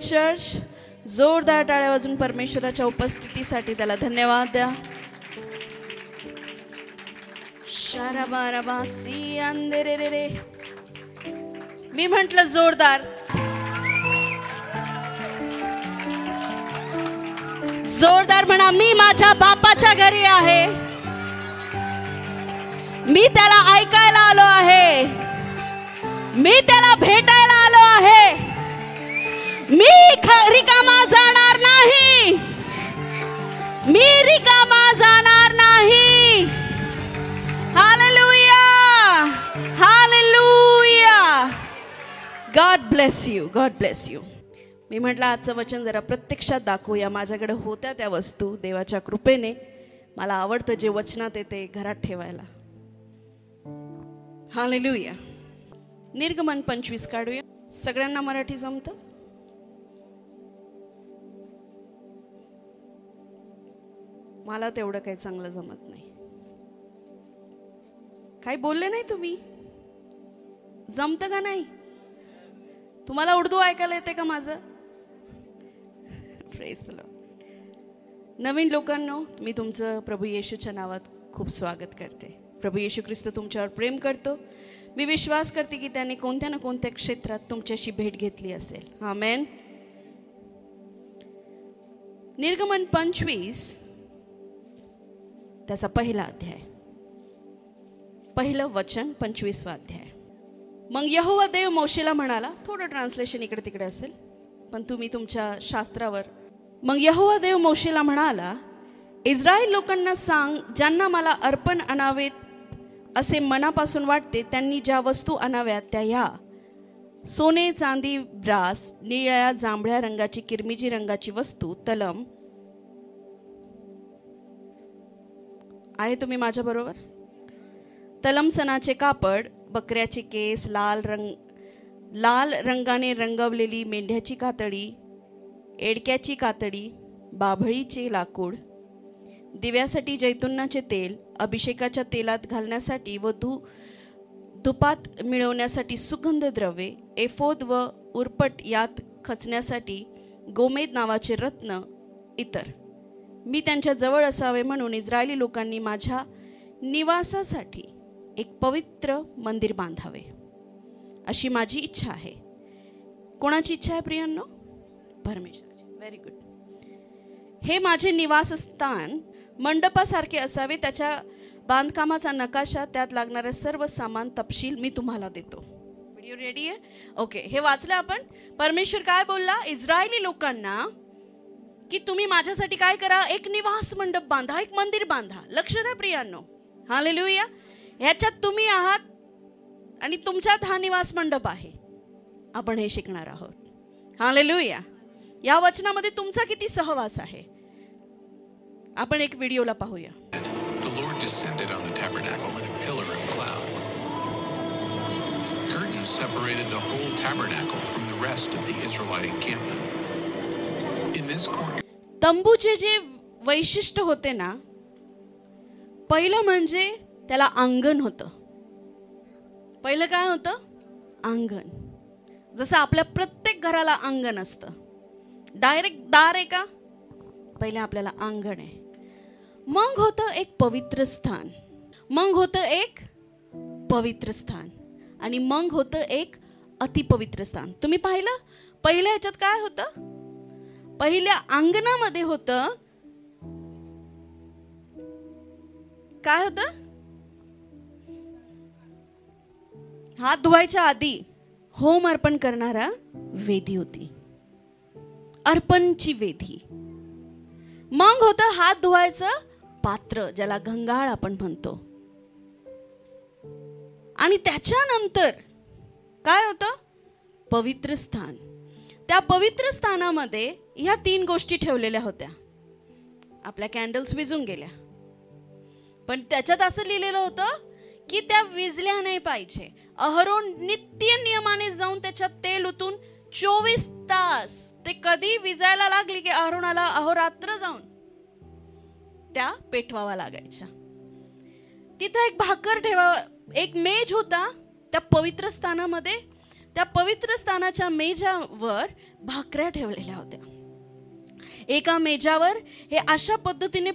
Church. जोरदार टाळ्या वाजून परमेश्वराच्या उपस्थितीसाठी त्याला धन्यवाद द्या. शाराबाराबासी अंधेरे रे रे. मी म्हटलं जोरदार. जोरदार म्हणा, मी माझ्या बापाच्या घरी आहे. मी त्याला ऐकायला आलो आहे. मी त्याला भेटायला आलो आहे. मी रिकामा जाणार नाही. मी रिकामा जाणार नाही. Hallelujah, hallelujah. God bless you, God bless you. मी म्हटलं आजचं वचन जरा प्रत्यक्षात दाखवूया. माझ्याकडे होत्या त्या वस्तू देवाच्या कृपेने. मला आवडतं जे वचनात येते घरात ठेवायला. हालेलुया. निर्गमन 25 काढूया. सगळ्यांना मराठी जमतं? मला तेवढं काही चांगलं जमत नाही. काही बोलले नाही तुम्ही? जमतं का नाही? तुम्हाला उर्दू ऐकायला येते का माझं? Praise the Lord. नवीन लोकांनो, मी तुमचं प्रभू येशूच्या नावात खूप स्वागत करते. प्रभू येशू ख्रिस्त तुमच्यावर प्रेम करतो. मी विश्वास करते की त्यांनी कोणत्या ना कोणत्या क्षेत्रात तुमच्याशी भेट घेतली असेल. आमेन. निर्गमन 25 त्याचा पहिला अध्याय, पहिलं वचन, 25वा अध्याय. मग यहोवा देव मोशेला म्हणाला. थोडं ट्रान्सलेशन इकडे तिकडे असेल पण तुम्ही तुमच्या शास्त्रावर. मग यहोवा देव मोशेला म्हणाला, इस्रायल लोकांना सांग, ज्यांना मला अर्पण आणावेत असे मनापासून वाटते त्यांनी ज्या वस्तू आणाव्यात त्या ह्या: सोने, चांदी, ब्रास, निळ्या जांभळ्या रंगाची, किरमिजी रंगाची वस्तू, तलम. आहे तुम्ही माझ्या बरोबर? तलम सणाचे कापड, बकऱ्याचे केस, लाल रंगाने रंगवलेली मेंढ्याची कातडी, एडक्याची कातडी, बाभळीचे लाकूड, दिव्यासाठी जैतुनाचे तेल, अभिषेकाच्या तेलात घालण्यासाठी व धुपात मिळवण्यासाठी सुगंध द्रव्ये, एफोद व उरपट यात खचण्यासाठी गोमेद नावाचे रत्न, इतर. मी त्यांच्या जवळ असावे म्हणून इस्रायली लोकांनी माझ्या निवासासाठी एक पवित्र मंदिर बांधावे, अशी माझी इच्छा आहे. कोणाची इच्छा आहे प्रियांनो? परमेश्वराची. Very good. हे माझे निवासस्थान मंडपासारखे असावे. त्याच्या बांधकामाचा नकाशा, त्यात लागणारे सर्व सामान तपशील मी तुम्हाला देतो. व्हिडिओ रेडी आहे? ओके. हे वाचलं आपण. परमेश्वर काय बोलला इस्रायली लोकांना की तुम्ही माझ्यासाठी काय करा? एक निवास मंडप बांधा, एक मंदिर बांधा. लक्ष द्या प्रियांनो. हालेलुया. ह्याच्यात तुम्ही आहात आणि तुमच्यात हा निवास मंडप आहे. आपण हे शिकणार आहोत. हालेलुया. या वचनामध्ये तुमचा किती सहवास आहे? आपण एक व्हिडिओला पाहूया. The Lord descended on the tabernacle in a pillar of cloud. Curtains separated the whole tabernacle from the rest of the Israelite encampment. In this court, तंबूचे जे वैशिष्ट्य होते ना, पहिलं म्हणजे त्याला अंगण होतं. पहिलं काय होतं? अंगण. जसं आपल्या प्रत्येक घराला अंगण असतं. डायरेक्ट दार आहे का? पहिले आपल्याला अंगण आहे. मग होतं एक पवित्र स्थान, मग होतं एक पवित्र स्थान, आणि मग होतं एक अतिपवित्र स्थान. तुम्ही पाहिलं? पहिल्या ह्याच्यात काय होतं? पहिल्या अंगणामध्ये होतं काय होतं? हात धुवायच्या आधी होम अर्पण करणारा वेदी होती, अर्पणची वेदी. मग होतं हात धुवायचं पात्र, ज्याला गंगाळ आपण म्हणतो. आणि त्याच्यानंतर काय होतं? पवित्र स्थान. त्या पवित्र स्थानामध्ये ह्या 3 गोष्टी ठेवलेल्या होत्या. आपल्या कॅन्डल्स विझून गेल्या, पण त्याच्यात असं लिहिलेलं होतं की त्या विझल्या नाही पाहिजे. अहरोन नित्य नियमाने जाऊन त्याच्यात तेल ओतून 24 तास, ते कधी विजायला लागली की अहरोनाला अहोरात्र जाऊन त्या पेटवावा लागायच्या. तिथं एक भाकर ठेवा, एक मेज होता त्या पवित्र स्थानामध्ये. त्या पवित्र स्थानाच्या मेजावर भाकऱ्या ठेवलेल्या होत्या. एका मेजावर हे अशा पद्धतीने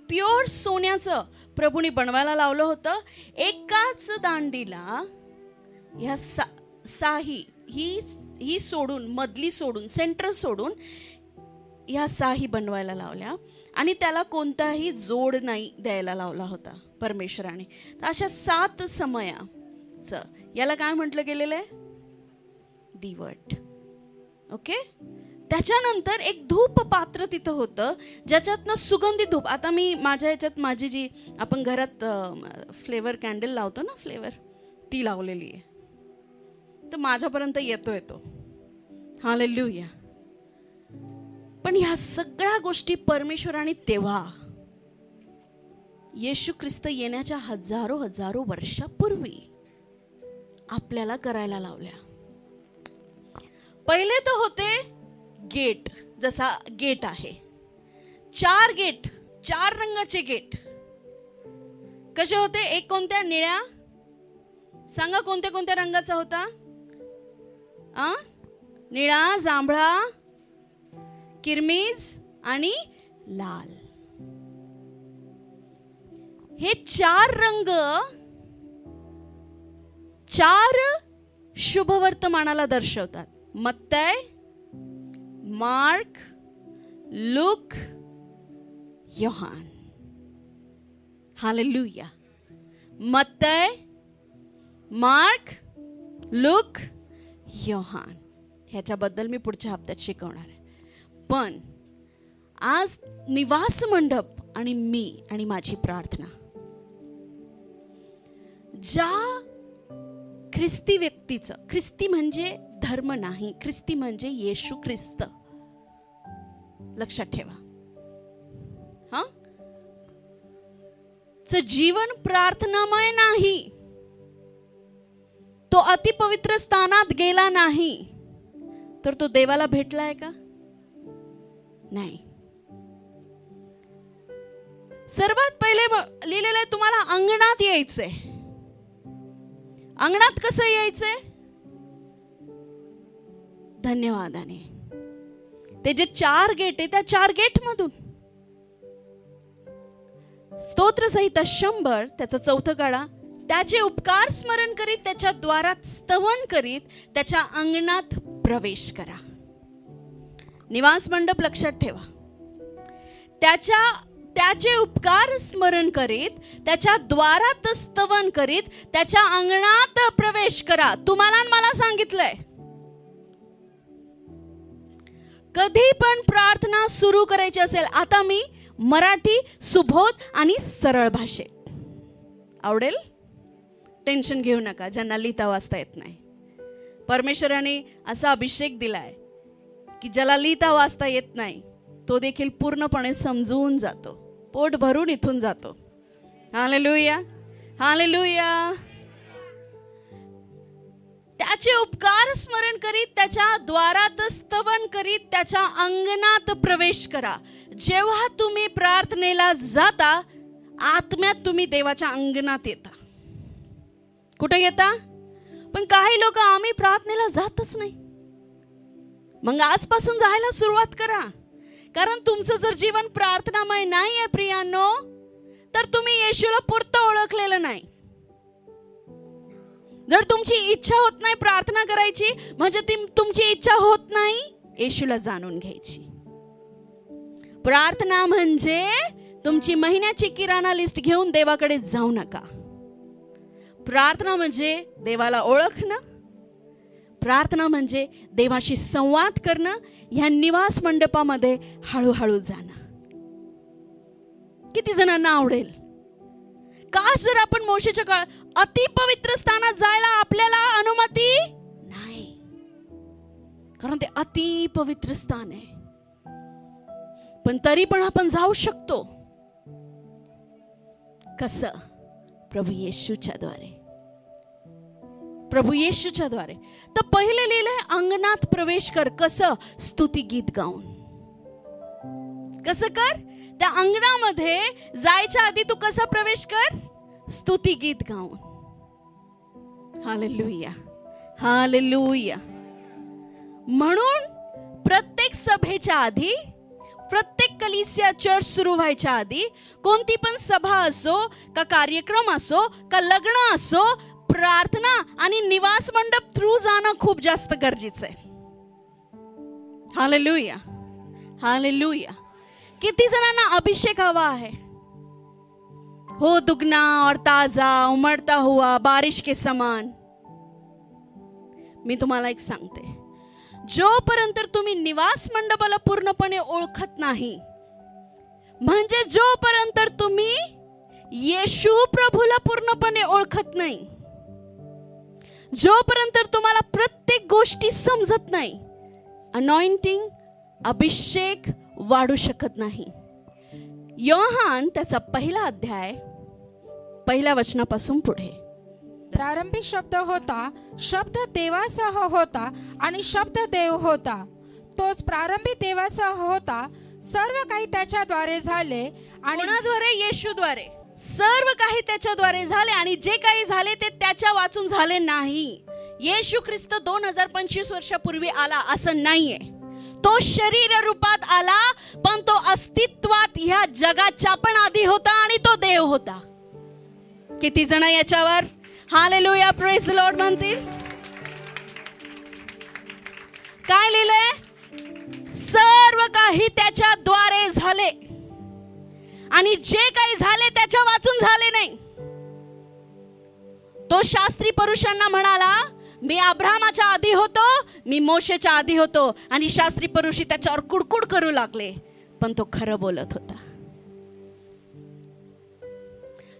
प्युअर सोन्याचं प्रभूने बनवायला लावलं होतं. एकाच दांडीला ह्या साही ही सोडून, मधली सोडून, सेंटर सोडून ह्या साही बनवायला लावल्या आणि त्याला कोणताही जोड नाही द्यायला लावला होता परमेश्वराने. तर अशा 7 समयाचं याला काय म्हटलं गेलेलं आहे? दिवट. ओके. त्याच्यानंतर एक धूप पात्र तिथं होतं ज्याच्यातनं सुगंधी धूप. आता मी माझ्या ह्याच्यात माझी जी आपण घरात फ्लेवर कॅन्डल लावतो ना, फ्लेवर, ती लावलेली आहे. तर माझ्यापर्यंत येतोय तो. हालेलुया. पण ह्या सगळ्या गोष्टी परमेश्वराने तेव्हा येशू ख्रिस्त येण्याच्या हजारो वर्षापूर्वी आपल्याला करायला लावल्या. पहिले तर होते गेट. जसा गेट आहे, 4 गेट, 4 रंगाचे गेट. कसे होते? एक कोणत्या? निळ्या. सांगा कोणत्या कोणत्या रंगाचा होता? निळा, जांभळा, किरमिज आणि लाल. हे 4 रंग 4 शुभवर्तमानाला दर्शवतात. मत्तय, मार्क, लूक, योहान. हालेलुया. मत्तय, मार्क, लूक, योहान. ह्याच्याबद्दल मी पुढच्या हप्त्यात शिकवणार आहे. पण आज निवास मंडप आणि मी आणि माझी प्रार्थना, ज्या ख्रिस्ती व्यक्तीचं, ख्रिस्ती म्हणजे धर्म नाही, ख्रिस्ती म्हणजे येशू ख्रिस्त. लक्षात ठेवा. जीवन प्रार्थनामय नाही. तो अतिपवित्र स्थानात गेला नाही तर तो देवाला भेटलाय का? नाही. सर्वात पहिले लिहिलेलं आहे तुम्हाला अंगणात यायचंय. अंगणात कसं यायचंय? धन्यवादाने. ते जे 4 गेट आहे त्या 4 गेट मधून. स्तोत्र संहिता 100 त्याचं 4थं काढा. त्याचे उपकार स्मरण करीत त्याच्या द्वारात स्तवन करीत त्याच्या अंगणात प्रवेश करा. निवास मंडप लक्षात ठेवा. त्याचे उपकार स्मरण करीत त्याच्या द्वारात स्तवन करीत त्याच्या अंगणात प्रवेश करा. तुम्हाला मला सांगितलंय, कधी पण प्रार्थना सुरू करायची असेल, आता मी मराठी सुबोध आणि सरळ भाषेत. आवडेल? टेन्शन घेऊ नका ज्यांना लिहिता वाचता येत नाही. परमेश्वराने असा अभिषेक दिलाय की ज्याला लिहिता वाचता येत नाही तो देखील पूर्णपणे समजून जातो, पोट भरून इथून जातो. Hallelujah, hallelujah. त्याचे उपकार स्मरण करीत त्याच्या द्वारात स्तवन करीत त्याच्या अंगणात प्रवेश करा. जेव्हा तुम्ही प्रार्थनेला जाता, आत्म्यात तुम्ही देवाच्या अंगणात येता. कुठे येता? पण काही लोक आम्ही प्रार्थनेला जातच नाही. मग आजपासून जायला सुरुवात करा. कारण तुमचं जर जीवन प्रार्थनामय नाही आहे प्रियांनो, तर तुम्ही येशूला पुरतं ओळखलेलं नाही. जर तुमची इच्छा होत नाही प्रार्थना करायची, म्हणजे तुमची इच्छा होत नाही येशूला जाणून घ्यायची. प्रार्थना म्हणजे तुमची महिन्याची किराणा लिस्ट घेऊन देवाकडे जाऊ नका. प्रार्थना म्हणजे देवाला ओळखणं. प्रार्थना म्हणजे देवाशी संवाद करणं. ह्या निवास मंडपामध्ये हळूहळू जाणं. किती जणांना आवडेल? काश जर आपण मोशेच्या काळात अतिपवित्र स्थानात जायला आपल्याला अनुमती नाही, कारण ते अतिपवित्र स्थान आहे. पण तरी पण आपण जाऊ शकतो. कसं? प्रभू येशूच्या द्वारे. प्रभू येशूच्या द्वारे. तर पहिले लिहिलंय अंगणात प्रवेश कर. कसं? स्तुती गीत गाऊन. कसं कर? त्या अंगणामध्ये जायच्या आधी तू कसा प्रवेश कर? स्तुती गीत गाऊन. Hallelujah, hallelujah. म्हणून प्रत्येक सभेच्या आधी, प्रत्येक कलिसिया चर्च सुरू व्हायच्या आधी, कोणती पण सभा असो का कार्यक्रम असो का लग्न असो, प्रार्थना आणि निवास मंडप थ्रू जाणं खूप जास्त गरजेचं आहे. हालेलुया. हालेलुया. किती जणांना अभिषेक हवा आहे? हो, दुगना और ताजा उमड़ता हुआ बारिश के समान. मी तुम्हाला एक सांगते, जोपर्यंत तुम्ही निवास मंडपाला पूर्णपणे ओळखत नाही, म्हणजे जोपर्यंत तुम्ही येशू प्रभूला पूर्णपणे ओळखत नाही, जोपर्यंत तुम्हाला प्रत्येक गोष्टी समजत नाही, अनॉइंटिंग, अभिषेक वाढू शकत नाही. योहान त्याचा 1 अध्याय 1 वचनापासून पुढे. प्रारंभी शब्द होता, शब्द देवासह होता आणि शब्द देव होता. तोच प्रारंभी देवासह होता. सर्व काही त्याच्याद्वारे झाले आणि कोणाद्वारे? येशूद्वारे. सर्व काही त्याच्याद्वारे झाले आणि जे काही झाले ते त्याच्या वाचून झाले नाही. येशू ख्रिस्त 2025 वर्षापूर्वी आला असं नाहीये. तो शरीर रूपात आला, पण तो अस्तित्वात ह्या जगाच्या पण आधी होता आणि तो देव होता. किती जण याच्यावर हालेलुया प्रेज द लॉर्ड म्हणतील? काय लिहिलंय? सर्व काही त्याच्याद्वारे झाले आणि जे काही झाले त्याच्या वाचून झाले नाही. तो शास्त्री पुरुषांना म्हणाला, मी अब्राहमाच्या आधी होतो, मी मोशेच्या आधी होतो. आणि शास्त्री पुरुषी त्याच्यावर कुडकुड करू लागले, पण तो खरं बोलत होता,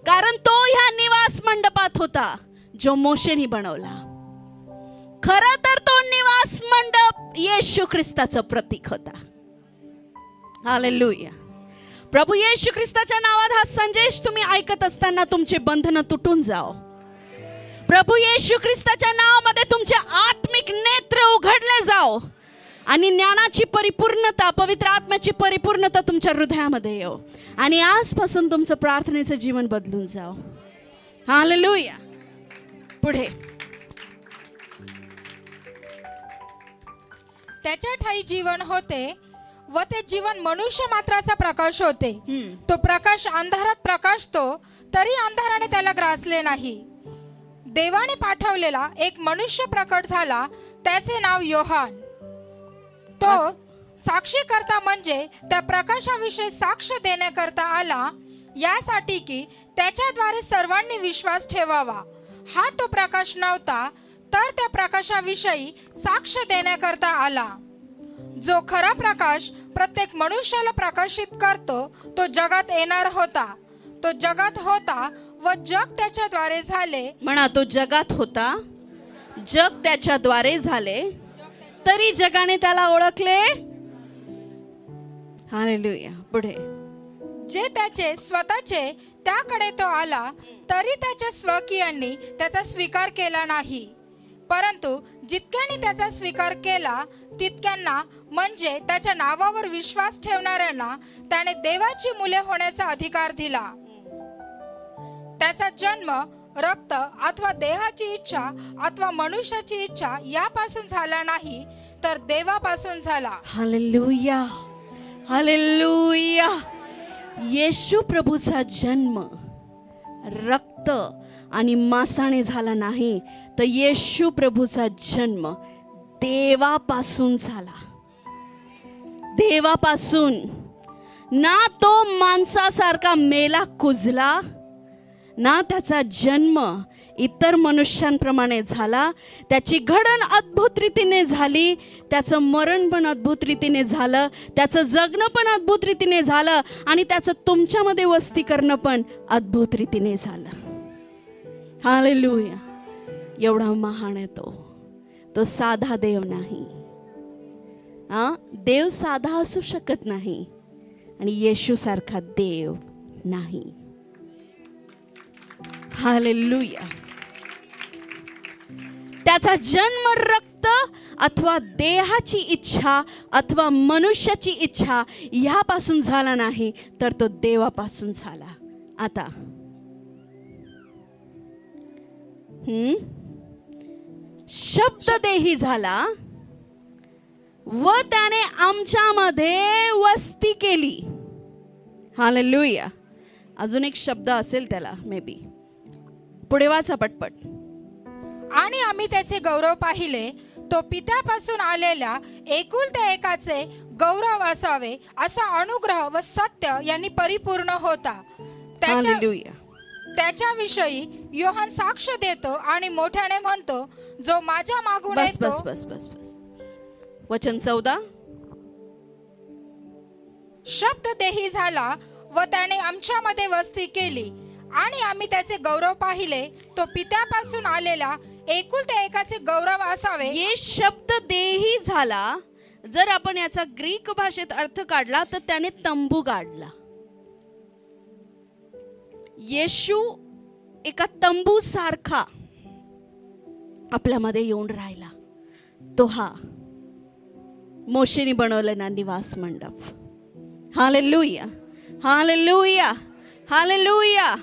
कारण तो ह्या निवास मंडपात होता जो मोशेने बनवला. खरं तर तो निवास मंडप येशू ख्रिस्ताचं प्रतीक होता. हालेलुया. प्रभू येशू ख्रिस्ताच्या नावात हा संदेश तुम्ही ऐकत असताना तुमचे बंधन तुटून जाओ. प्रभू येशू ख्रिस्ताच्या नावामध्ये तुमचे आत्मिक नेत्र उघडले जाओ आणि ज्ञानाची परिपूर्णता, पवित्र आत्म्याची परिपूर्णता तुमच्या हृदयामध्ये येऊ आणि आजपासून तुमचं प्रार्थनेचं जीवन बदलून जाओ. हालेलुया. पुढे. त्याच्या ठाई जीवन होते व ते जीवन मनुष्य मात्राचा प्रकाश होते. तो प्रकाश अंधारात प्रकाशतो, तरी अंधाराने त्याला ग्रासले नाही. देवाने पाठवलेला एक मनुष्य प्रकट झाला, त्याचे नाव योहान. तो साक्षीकर्ता म्हणजे त्या प्रकाशाविषयी साक्ष देण्याकरता आला, यासाठी की त्याच्याद्वारे सर्वांनी विश्वास ठेवावा. हा तो प्रकाश नव्हता, तर त्या प्रकाशाविषयी साक्ष देण्याकरता आला. जो खरा प्रकाश प्रत्येक मनुष्याला प्रकाशित करतो, तो जगात येणार होता. तो जगात होता व जग त्याच्याद्वारे झाले. म्हणा, तो जगात होता, जग त्याच्याद्वारे झाले, तरी जगाने त्याला ओळखले. हालेलुया. पुढे. जे त्याचे स्वतःचे, त्याकडे तो आला, तरी त्याच्या स्वकीयांनी त्याचा स्वीकार केला नाही. परंतु जितक्यांनी त्याचा स्वीकार केला, तितक्यांना म्हणजे त्याच्या नावावर विश्वास ठेवणाऱ्यांना त्याने देवाची मुले होण्याचा अधिकार दिला. त्याचा जन्म रक्त अथवा देहाची इच्छा अथवा मनुष्याची इच्छा यापासून झाला नाही, तर देवापासून झाला. हालेलुया. हालेलुया. येशू प्रभूचा जन्म रक्त आणि मांसाने झाला नाही, तर येशू प्रभूचा जन्म देवापासून झाला. देवापासून. ना तो माणसासारखा मेला कुजला, ना त्याचा जन्म इतर मनुष्यांप्रमाणे झाला. त्याची घडण अद्भुत रीतीने झाली, त्याचं मरण पण अद्भुत रीतीने झालं, त्याचं जगणं पण अद्भुत रीतीने झालं आणि त्याचं तुमच्यामध्ये वस्ती करणं पण अद्भुत रीतीने झालं. हालेलुया. एवढा महान आहे तो साधा देव नाही. देव साधा असू शकत नाही आणि येशू सारखा देव नाही. हालेलुया. त्याचा जन्म रक्त अथवा देहाची इच्छा अथवा मनुष्याची इच्छा ह्यापासून झाला नाही, तर तो देवापासून झाला. आता शब्द देही झाला व त्याने आमच्यामध्ये वस्ती केली. हालेलुया. अजून एक शब्द असेल त्याला मे बी. पुढे वाचा पटपट. आणि आम्ही त्याचे गौरव पाहिले, तो पित्यापासून आलेल्या एकुलत्या एकाचे गौरव असावे असा अनुग्रह व सत्य यांनी परिपूर्ण होता. हालेलुया. त्याच्याविषयी योहान साक्ष देतो आणि मोठ्याने म्हणतो, जो माझ्या मागून बस येतो. बस बस बस बस. वचन 14. शब्द देही झाला व त्याने आमच्यामध्ये वस्ती केली आणि आम्ही त्याचे गौरव पाहिले, तो पित्यापासून आलेला एकुलत्या एकाचे गौरव असावे. ये शब्द देही झाला, जर आपण याचा ग्रीक भाषेत अर्थ काढला तर त्याने तंबू गाडला. येशू एका तंबू सारखा आपल्यामध्ये येऊन राहिला. तो हा मोशेने बनवलेला निवास मंडप. Hallelujah, hallelujah, hallelujah.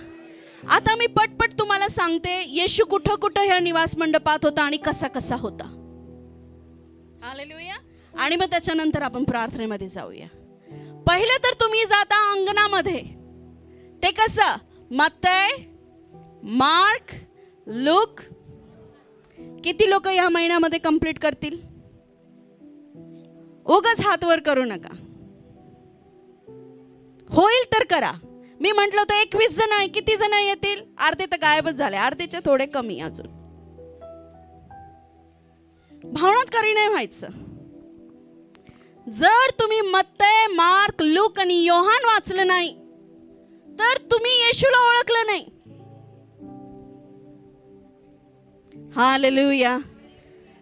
आता मी पटपट तुम्हाला सांगते येशू कुठं कुठं ह्या निवास मंडपात होता आणि कसा कसा होता. हालेलुया. आणि मग त्याच्यानंतर आपण प्रार्थनेमध्ये जाऊया. पहिले तर तुम्ही जाता अंगणामध्ये. ते कसं? मत्तय, मार्क, लूक. किती लोक या महिन्यामध्ये कंप्लीट करतील? उगाच हात वर करू नका. होईल तर करा. मी म्हंटल होतं 21 जण आहे. किती जण येतील? अर्धे तर गायबच झाले, अर्धेच्या थोडे कमी. अजून भावनात्कारी नाही व्हायचं. जर तुम्ही मत्तय, मार्क, लूक आणि योहान वाचलं नाही तर तुम्ही येशूला ओळखलं नाही. हालेलुया.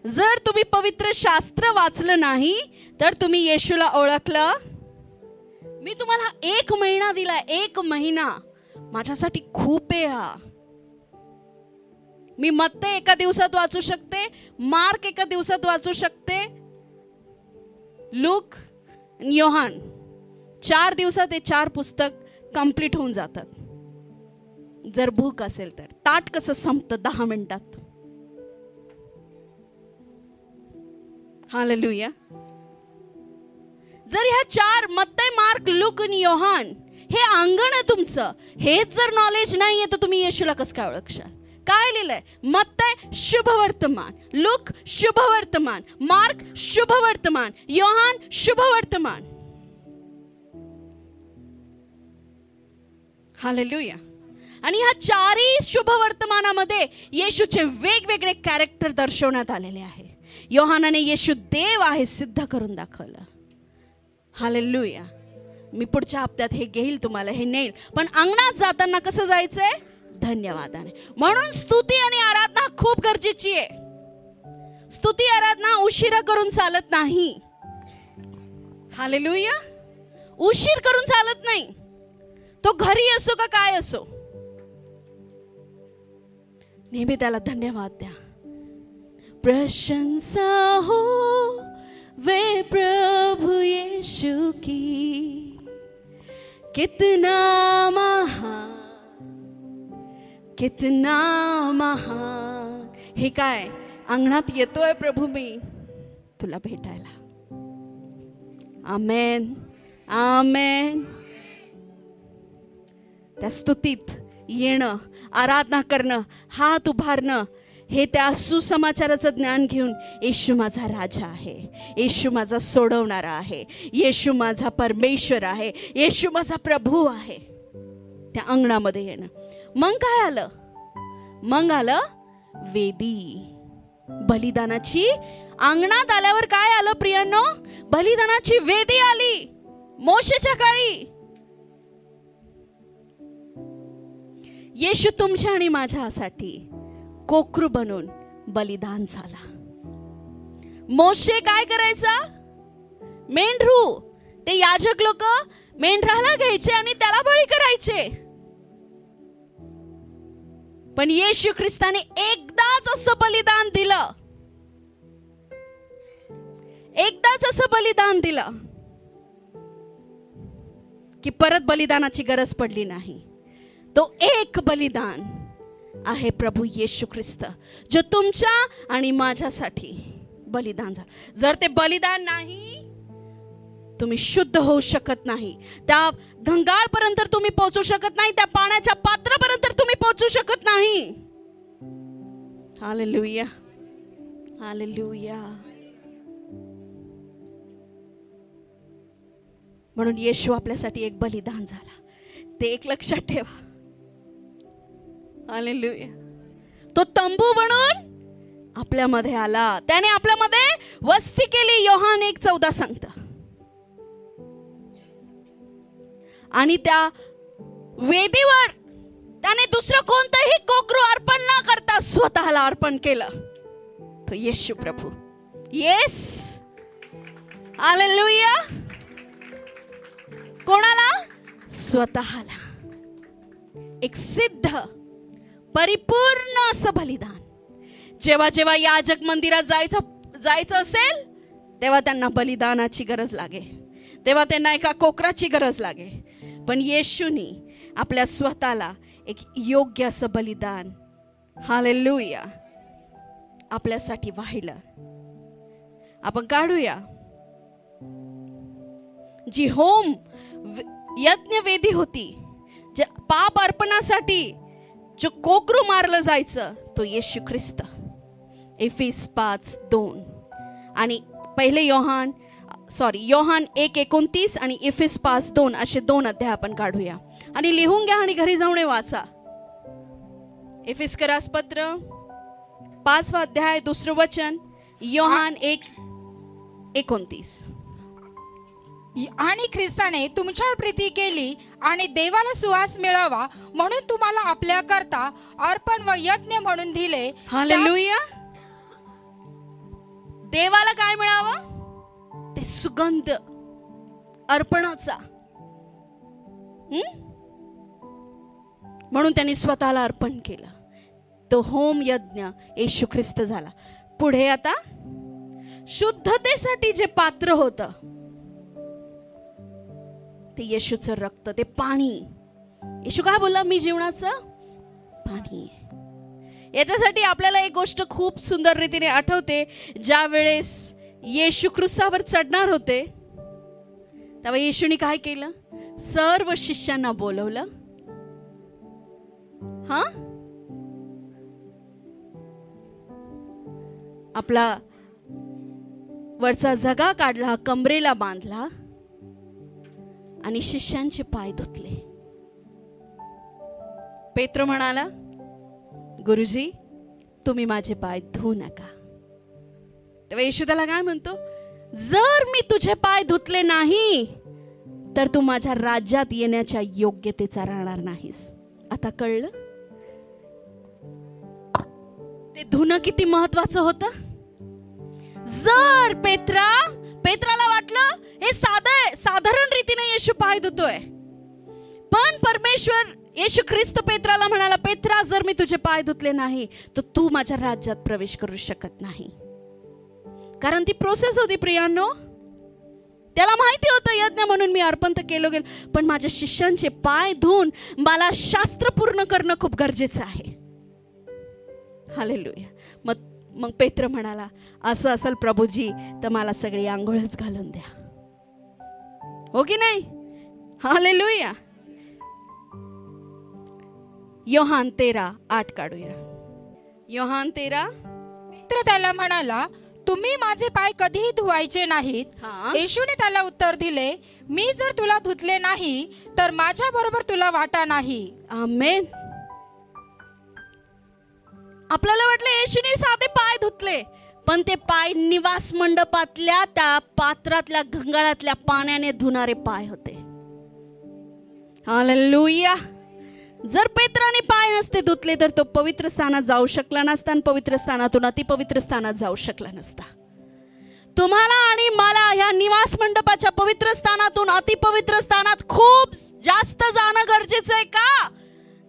जर तुम्ही पवित्र शास्त्र वाचलं नाही तर तुम्ही येशूला ओळखलं. मी तुम्हाला 1 महिना दिला. 1 महिना माझ्यासाठी खूप आहे हा. मी मत्तय एका दिवसात वाचू शकते, मार्क एका दिवसात वाचू शकते, लूक, योहान 4 दिवसात हे 4 पुस्तक कंप्लीट होऊन जातात. जर भूक असेल तर. ताट कसं संपतं 10 मिनिटात. हालेलुया. जर ह्या 4 मत्तय, मार्क, लूक आणि योहान हे अंगण आहे तुमचं, हेच जर नॉलेज नाहीये तर तुम्ही येशूला कसं काय ओळखशाल? काय लिहिलंय? मत्तय शुभ वर्तमान, लूक शुभ वर्तमान, मार्क शुभ वर्तमान, योहान शुभ वर्तमान. हालेलुया. आणि ह्या 4ही शुभ वर्तमानामध्ये येशूचे वेगवेगळे कॅरेक्टर दर्शवण्यात आलेले आहे. योहानाने येशू देव आहे सिद्ध करून दाखवलं. हालेलुया. मी पुढच्या हप्त्यात हे घेईल, तुम्हाला हे नेईल. पण अंगणात जाताना कसं जायचंय? धन्यवादाने. म्हणून स्तुती आणि आराधना खूप गरजेची आहे. स्तुती आराधना उशिरा करून चालत नाही. हालेलुया. उशीर करून चालत नाही. तो घरी असो का काय असो, नेहमी त्याला धन्यवाद द्या. प्रशंसा हो वे प्रभु यीशु की, कितना महान, कितना महान. हे काय? अंगणात येतोय प्रभू मी तुला भेटायला. आमेन, आमेन. त्या स्तुतीत येणं, आराधना करणं, हात उभारणं, हे त्या सुसमाचाराचं ज्ञान घेऊन येशू माझा राजा आहे, येशू माझा सोडवणारा आहे, येशू माझा परमेश्वर आहे, येशू माझा प्रभू आहे. त्या अंगणामध्ये येणं. मग काय आलं? मग आलं वेदी, बलिदानाची. अंगणात आल्यावर काय आलं प्रियांनो? बलिदानाची वेदी आली. मोशेच्या काळी येशू तुमच्या आणि माझ्यासाठी कोकरू बनून बलिदान झाला. मोशे काय करायचा? मेंढरू. ते याजक लोक मेंढराला घ्यायचे आणि त्याला बळी करायचे. पण येशू ख्रिस्ताने एकदाच असं बलिदान दिलं, एकदाच असं बलिदान दिलं की परत बलिदानाची गरज पडली नाही. तो एक बलिदान आहे प्रभू येशू ख्रिस्त, जो तुमच्या आणि माझ्यासाठी बलिदान झाला. जर ते बलिदान नाही, तुम्ही शुद्ध होऊ शकत नाही. त्या घंगाळपर्यंत तुम्ही पोहोचू शकत नाही. त्या पाण्याच्या पात्रापर्यंत तुम्ही पोहोचू शकत नाही. Hallelujah, hallelujah. म्हणून येशू आपल्यासाठी एक बलिदान झाला. ते एक लक्षात ठेवा. हालेलुया. तो तंबू बनून आपल्यामध्ये आला. त्याने आपल्यामध्ये वस्ती केली. योहान 1:14 सांगतं. आणि त्या वेदीवर त्याने दुसरं कोणतंही कोकरू अर्पण न करता स्वतःला अर्पण केलं. तो येशू प्रभू. Yes, hallelujah. कोणाला? स्वतःला. एक सिद्ध परिपूर्ण असं बलिदान. जेव्हा जेव्हा याजक मंदिरात जायचं असेल, तेव्हा त्यांना बलिदानाची गरज लागे, तेव्हा त्यांना एका कोकराची गरज लागे. पण येशूनी आपल्या स्वतःला एक योग्य असं बलिदान, हालेलुया, आपल्यासाठी वाहिलं. आपण काढूया जी होम यज्ञ वेदी होती, जे पाप अर्पणासाठी जो कोकरू मारलं जायचं, तो येशू ख्रिस्त. एफेस 5:2 आणि पहिले योहान 1:29 आणि एफेस 5:2 असे 2 अध्याय आपण काढूया आणि लिहून घ्या आणि घरी जाऊन वाचा. एफेसकरास पत्र 5 अध्याय 2 वचन, योहान 1:29. आणि ख्रिस्ताने तुमच्यावर प्रीती केली आणि देवाला सुवास मिळावा म्हणून तुम्हाला आपल्या करता अर्पण व यज्ञ म्हणून दिले. हालेलुया. देवाला काय मिळावं? ते सुगंध अर्पणाचा. म्हणून त्यांनी स्वतःला अर्पण केलं. तो होम यज्ञ येशू ख्रिस्त झाला. पुढे आता शुद्धतेसाठी जे पात्र होतं, ते येशूचं रक्त, ते पाणी. येशू काय बोलला? मी जीवनाचं पाणी. याच्यासाठी आपल्याला एक गोष्ट खूप सुंदर रीतीने आठवते. ज्या वेळेस येशू क्रूसावर चढणार होते, तेव्हा येशूने काय केलं? सर्व शिष्यांना बोलवलं. आपला वरचा झगा काढला, कमरेला बांधला आणि शिष्यांचे पाय धुतले. पेत्र म्हणाला, गुरुजी, तुम्ही माझे पाय धुवू नका. तेव्हा येशू त्याला काय म्हणतो? जर मी तुझे पाय धुतले नाही तर तू माझ्या राज्यात येण्याच्या योग्यतेचा राहणार नाहीस. आता कळलं ते धुणं किती महत्वाचं होतं. जर पेत्राला वाटलं हे साधारण रीतीने येशू पाय धुतोय, पण परमेश्वर येशू ख्रिस्त पेत्राला म्हणाला, पेत्रा, जर मी तुझे पाय धुतले नाही तर तू माझ्या राज्यात प्रवेश करू शकत नाही. कारण ती प्रोसेस होती प्रियांनो. त्याला माहिती होतं यज्ञ म्हणून मी अर्पण तर केलं गेलं, पण माझ्या शिष्यांचे पाय धुवून मला शास्त्र पूर्ण करणं खूप गरजेचं आहे. हालेलुया. मग पेत्र म्हणाला, असं असेल प्रभूजी तर मला सगळी आंघोळच घालून द्या. हो की नाही? हालेलुया. योहान 13:8 काढूया. योहान 13. पेत्र त्याला म्हणाला, तुम्ही माझे पाय कधीही धुवायचे नाहीत. येशूने त्याला उत्तर दिले, मी जर तुला धुतले नाही तर माझ्या बरोबर तुला वाटा नाही. आमेन. आपल्याला वाटलं येशूने साधे पाय धुतले, पण ते पाय निवास मंडपातल्या त्या पात्रातल्या घंगाळातल्या पाण्याने धुणारे पाय होते. हालेलुया. जर पेत्राने पाय नसते धुतले तर तो पवित्र स्थानात जाऊ शकला नसता आणि पवित्र स्थानातून अतिपवित्र स्थानात जाऊ शकला नसता. तुम्हाला आणि मला ह्या निवास मंडपाच्या पवित्र स्थानातून अतिपवित्र स्थानात खूप जास्त जाणं गरजेचं आहे. का?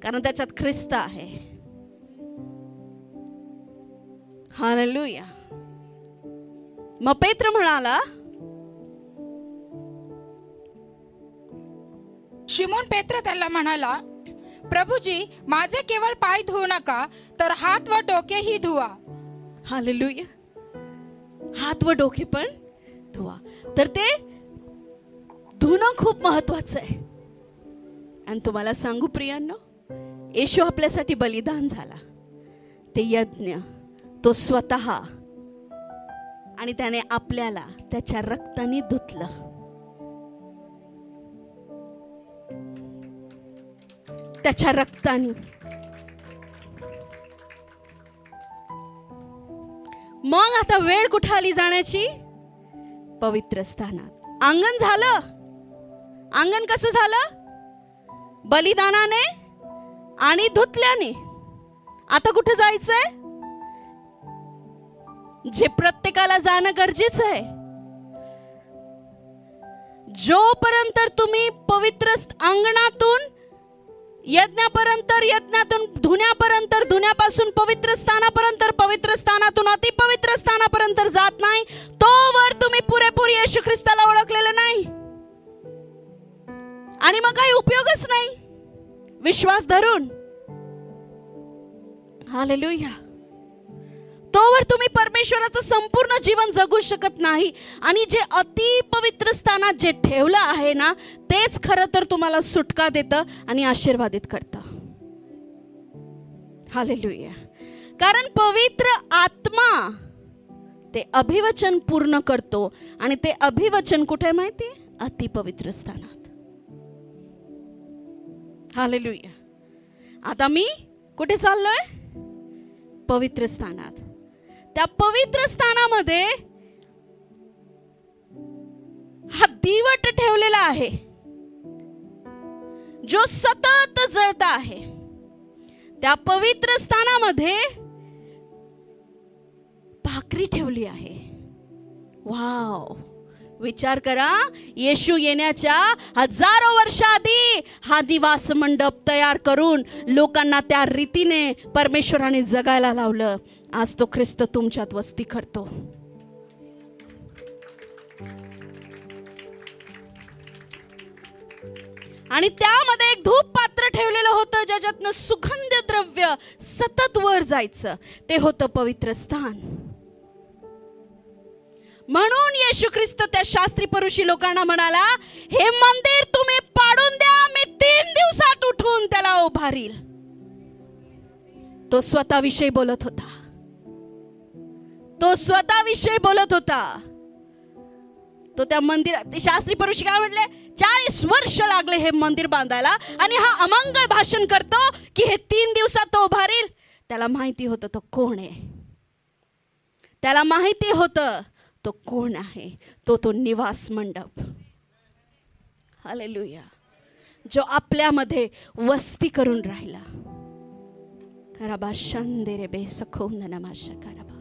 कारण त्याच्यात ख्रिस्त आहे. हालेलुया. मग पेत्र म्हणाला, शिमोन पेत्र त्याला म्हणाला, प्रभूजी, माझे केवळ पाय धुवू नका, तर हात व डोकेही धुवा. हालेलुया. हात व डोके पण धुवा. तर ते धुणं खूप महत्वाचं आहे. आणि तुम्हाला सांगू प्रियांनो, येशू आपल्यासाठी बलिदान झाला. ते यज्ञ तो स्वतः, आणि त्याने आपल्याला त्याच्या रक्ताने धुतलं. त्याच्या रक्ताने. मग आता वेळ कुठे आली जाण्याची? पवित्र स्थानात. अंगण झालं. अंगण कसं झालं? बलिदानाने आणि धुतल्याने. आता कुठे जायचंय? जे प्रत्येकाला जाणं गरजेचं आहे. जोपर्यंत तुम्ही पवित्र अंगणातून यज्ञापर्यंत, यज्ञातून धुण्यापर्यंत, धुण्यापासून पवित्र स्थानापर्यंत, पवित्र स्थानातून अति पवित्र स्थानापर्यंत जात नाही, तोवर तुम्ही पुरेपूर येशू ख्रिस्ताला ओळखलेलं नाही. आणि मग काही उपयोगच नाही विश्वास धरून. हालेलुया. तोवर तुम्ही परमेश्वराचं संपूर्ण जीवन जगू शकत नाही. आणि जे अति पवित्र स्थानात जे ठेवलं आहे ना, तेच खरं तर तुम्हाला सुटका देतं आणि आशीर्वादित करतं. हालेलुया. कारण पवित्र आत्मा ते अभिवचन पूर्ण करतो. आणि ते अभिवचन कुठे माहिती? अति पवित्र स्थानात. हालेलुया. आता मी कुठे चाललोय? पवित्र स्थानात. त्या पवित्र स्थानामध्ये हा दिवट ठेवलेला आहे, जो सतत जळता आहे. त्या पवित्र स्थानामध्ये भाकरी ठेवली आहे. वाव. विचार करा, येशू येण्याच्या हजारो वर्षाआधी हा निवास मंडप तयार करून लोकांना त्या रीतीने परमेश्वराने जगायला लावलं. आज तो ख्रिस्त तुमच्यात वस्ती करतो. आणि त्यामध्ये एक धूप पात्र ठेवलेलं होतं, ज्याच्यातनं सुगंध द्रव्य सतत वर जायचं. ते होतं पवित्र स्थान. म्हणून येशू ख्रिस्त त्या शास्त्री पुरुषी लोकांना म्हणाला, हे मंदिर तुम्ही पाडून द्या, मी 3 दिवसात उठून त्याला उभारील. तो स्वतःविषयी बोलत होता. तो स्वतःविषयी बोलत होता. तो त्या मंदिरात, शास्त्री पुरुषी काय म्हटले? 40 वर्ष लागले हे मंदिर बांधायला, आणि हा अमंगळ भाषण करतो की हे 3 दिवसात तो उभारील. त्याला माहिती होतं तो कोण आहे. त्याला माहिती होतं तो कोण आहे. तो निवास मंडप. हालेलुया. जो आपल्यामध्ये वस्ती करून राहिला. करबा शंदेरे बे सखोंदना माशा करबा.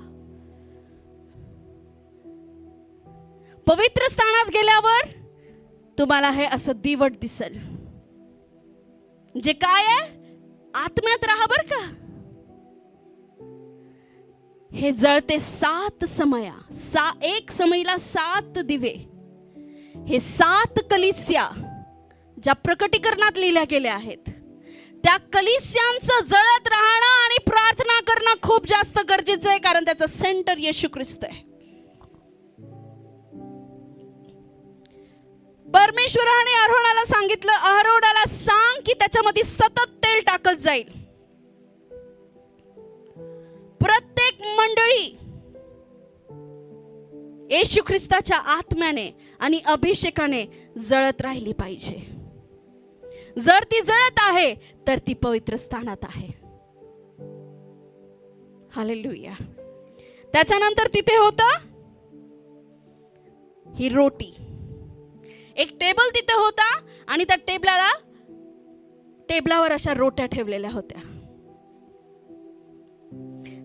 पवित्र स्थानात गेल्यावर तुम्हाला हे असं दिवट दिसेल, जे काय आहे? आत्म्यात राहा बर का. हे जळते 7 समया, एक समयीला 7 दिवे. हे 7 कलिस्या ज्या प्रकटीकरणात लिहिल्या गेल्या आहेत, त्या कलिस्यांचं जळत राहणं आणि प्रार्थना करणं खूप जास्त गरजेचं आहे. कारण त्याचं सेंटर येशू ख्रिस्त आहे. परमेश्वराने अहरोनाला सांगितलं, अहरोनाला सांग की त्याच्यामध्ये सतत तेल टाकत जाईल. प्रत्येक मंडळी येशू ख्रिस्ताच्या आत्म्याने आणि अभिषेकाने जळत राहिली पाहिजे. जर ती जळत आहे तर ती पवित्र स्थानात आहे. हालेलुया. त्याच्यानंतर तिथे होतं ही रोटी. एक टेबल तिथे होता आणि त्या टेबलावर अशा रोट्या ठेवलेल्या होत्या.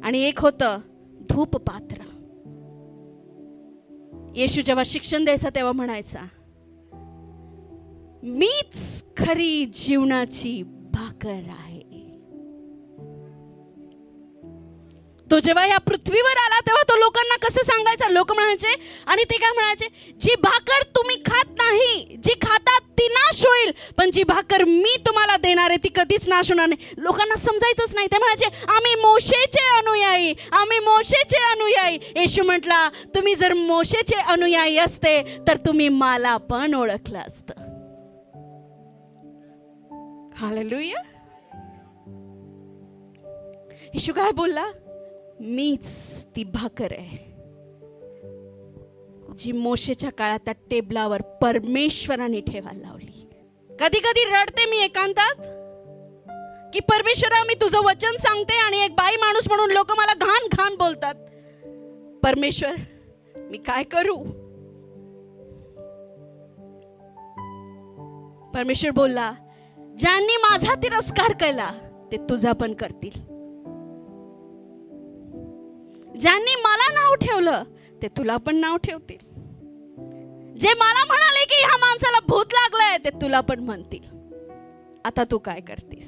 आणि एक होतं धूप पात्र. येशू जेव्हा शिक्षण द्यायचा तेव्हा म्हणायचा, मीच खरी जीवनाची भाकर आहे. तो जेव्हा या पृथ्वीवर आला तेव्हा तो लोकांना कसं सांगायचा? लोक म्हणायचे, आणि ते काय म्हणायचे, जी भाकर तुम्ही खात नाही, जी खातात ती नाश होईल, पण जी भाकर मी तुम्हाला देणार आहे ती कधीच नाश होणार नाही. लोकांना समजायचंच नाही. ते म्हणायचे, आम्ही मोशेचे अनुयायी, आम्ही मोशेचे अनुयायी. येशू म्हटला, तुम्ही जर मोशेचे अनुयायी असते तर तुम्ही मला पण ओळखलं असतं. हालेलुया. येशू काय बोलला? मीच ती भाकर आहे जी मोशेच्या काळात त्या टेबलावर परमेश्वराने ठेवायला लावली. कधी कधी रडते मी एकांतात की परमेश्वरा, मी तुझं वचन सांगते आणि एक बाई माणूस म्हणून लोक मला घाण घाण बोलतात. परमेश्वर, मी काय करू? परमेश्वर बोलला, ज्यांनी माझा तिरस्कार केला ते तुझा पण करतील. ज्यांनी मला नाव ठेवलं ते तुला पण नाव ठेवतील. जे मला म्हणाले की ह्या माणसाला भूत लागलंय ते तुला पण म्हणतील. आता तू काय करतेस?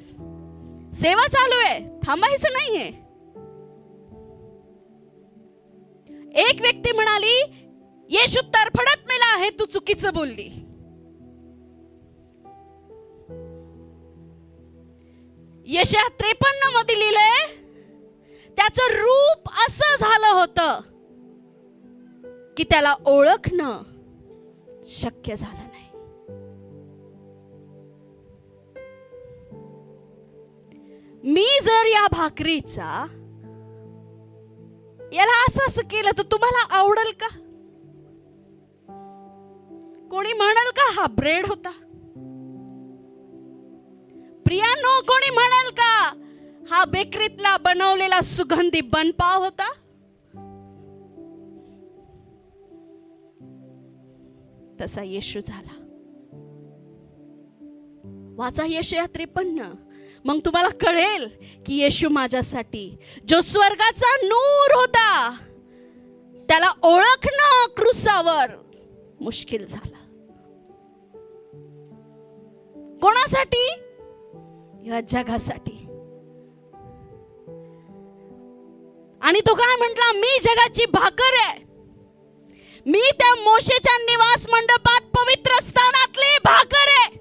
सेवा चालू आहे, थांबायचं नाहीये. एक व्यक्ती म्हणाली, येशू तरफडत मेला आहे, तू चुकीचं बोलली. यशाया 53 मध्ये लिहिलंय, त्याचं रूप असं झालं होतं की त्याला ओळखणं शक्य झालं नाही. मी जर या भाकरीचा याला असं केलं तर तुम्हाला आवडेल का? कोणी म्हणाल का हा ब्रेड होता? प्रियानो, कोणी म्हणाल का हा बेकरीतला बनवलेला सुगंधी बनपाव होता? तसा येशू झाला. वाचा यशाया 53. मग तुम्हाला कळेल की येशू माझ्यासाठी जो स्वर्गाचा नूर होता त्याला ओळखणं क्रूसावर मुश्किल झालं. कोणासाठी? या जगासाठी. आणि तो काय म्हटला? मी जगाची भाकर आहे. मी त्या मोशेच्या निवास मंडपात पवित्र स्थानातली भाकर आहे.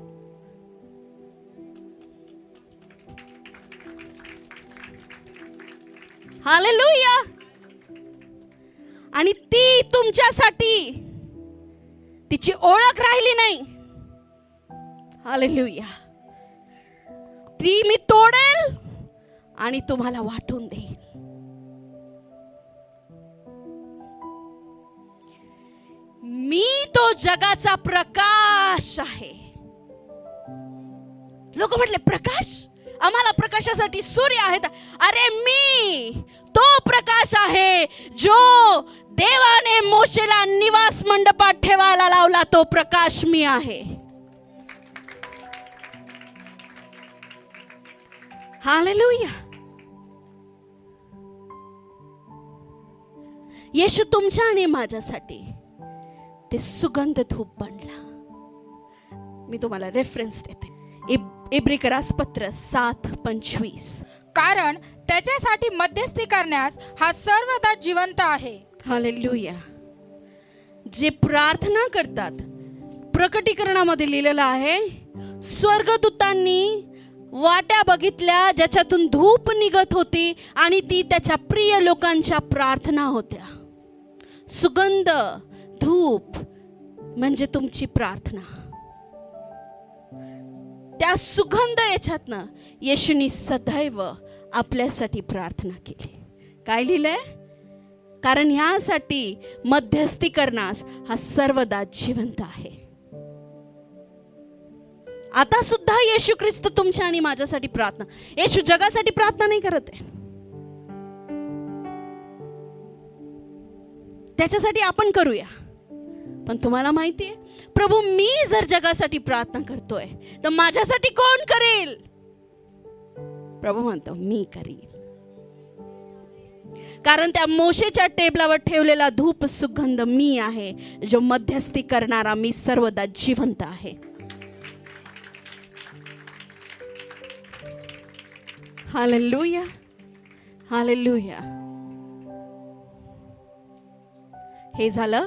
हालेलुया. आणि ती तुमच्यासाठी तिची ओळख राहिली नाही. हालेलुया. ती मी तोडेल आणि तुम्हाला वाटून देईल. मी तो जगाचा प्रकाश आहे. लोक म्हटले, प्रकाश? आम्हाला प्रकाशासाठी सूर्य आहेत. अरे मी तो प्रकाश आहे जो देवाने मोशेला निवास मंडपात ठेवायला लावला. तो प्रकाश मी आहे. हालेलुया. येशू तुमच्या आणि माझ्यासाठी ते सुगंध धूप बनला. मी तुम्हाला रेफरन्स देते. इब्रिकरास पत्र 7:25. कारण त्याच्यासाठी मध्यस्थी करण्यास हा सर्वदा जिवंत आहे. हालेलुया. जे प्रार्थना करतात, प्रकटीकरणामध्ये लिहिलेलं आहे, स्वर्गदूतांनी वाट्या बघितल्या ज्याच्यातून धूप निघत होती आणि ती त्याच्या प्रिय लोकांच्या प्रार्थना होत्या. सुगंध धूप म्हणजे तुमची प्रार्थना. त्या सुगंध याच्यातनं येशूनी सदैव आपल्यासाठी प्रार्थना केली. काय लिहिलंय? कारण ह्यासाठी मध्यस्थी करण्यास हा सर्वदा जिवंत आहे. आता सुद्धा येशू ख्रिस्त तुमच्या आणि माझ्यासाठी प्रार्थना. येशू जगासाठी प्रार्थना नाही करत आहे. त्याच्यासाठी आपण करूया. पण तुम्हाला माहितीये, प्रभू मी जर जगासाठी प्रार्थना करतोय तर माझ्यासाठी कोण करेल? प्रभू म्हणतो मी करील. कारण त्या मोशेच्या टेबलावर ठेवलेला धूप सुगंध मी आहे, जो मध्यस्थी करणारा मी सर्वदा जिवंत आहे. हालेलुया. हालेलुया. हे झालं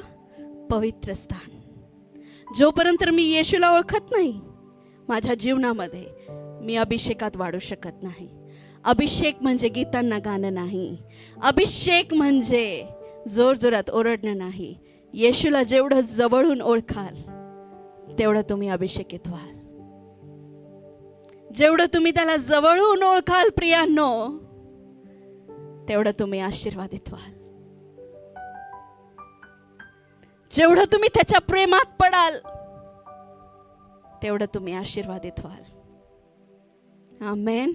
पवित्र स्थान. जोपर्यंत मी येशूला ओळखत नाही माझ्या जीवनामध्ये, मी अभिषेकात वाढू शकत नाही. अभिषेक म्हणजे गीतांना गाणं नाही. अभिषेक म्हणजे जोरजोरात ओरडणं नाही. येशूला जेवढं जवळून ओळखाल तेवढं तुम्ही अभिषेकित व्हाल. जेवढं तुम्ही त्याला जवळून ओळखाल प्रियांनो, तेवढं तुम्ही आशीर्वादित व्हाल. जेवढं तुम्ही त्याच्या प्रेमात पडाल तेवढं तुम्ही आशीर्वादित व्हाल. आमेन,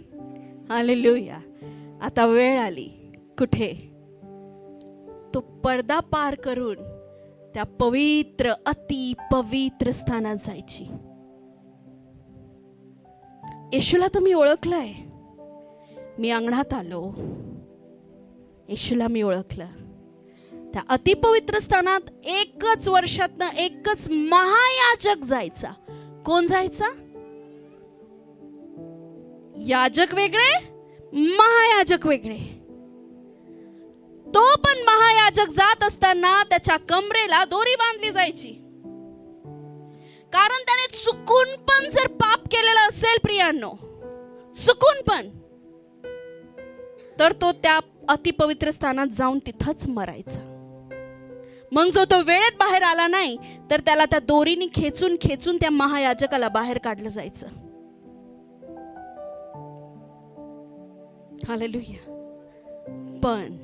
हालेलुया. आता वेळ आली कुठे? तो पडदा पार करून त्या पवित्र, अति पवित्र स्थानात जायची. येशूला तुम्ही ओळखलंय. मी अंगणात आलो, येशूला मी ओळखलं. त्या अतिपवित्र स्थानात एकच वर्षातनं एकच महायाजक जायचा. कोण जायचा? याजक वेगळे, महायाजक वेगळे. तो पण महायाजक जात असताना त्याच्या कमरेला दोरी बांधली जायची. कारण त्याने चुकून पण जर पाप केलेलं असेल प्रियांनो, चुकून पण, तर तो त्या अतिपवित्र स्थानात जाऊन तिथंच मरायचा. मग जो तो वेळेत बाहेर आला नाही तर त्याला त्या दोरीने खेचून खेचून त्या महायाजकाला बाहेर काढलं जायचं. हालेलुया. पण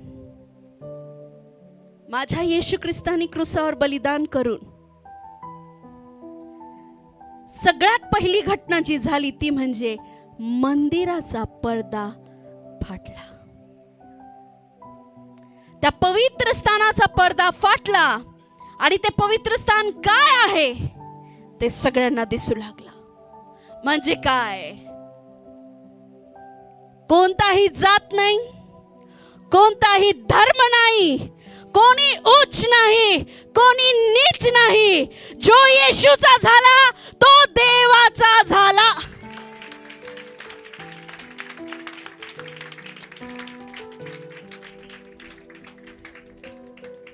माझ्या येशू ख्रिस्तानी क्रूसावर बलिदान करून सगळ्यात पहिली घटना जी झाली ती म्हणजे मंदिराचा पडदा फाटला. त्या पवित्र स्थानाचा पडदा फाटला आणि ते पवित्र स्थान काय आहे ते सगळ्यांना दिसू लागला. म्हणजे काय? कोणताही जात नाही, कोणताही धर्म नाही, कोणी उच्च नाही, कोणी नीच नाही. जो येशूचा झाला तो देवाचा झाला.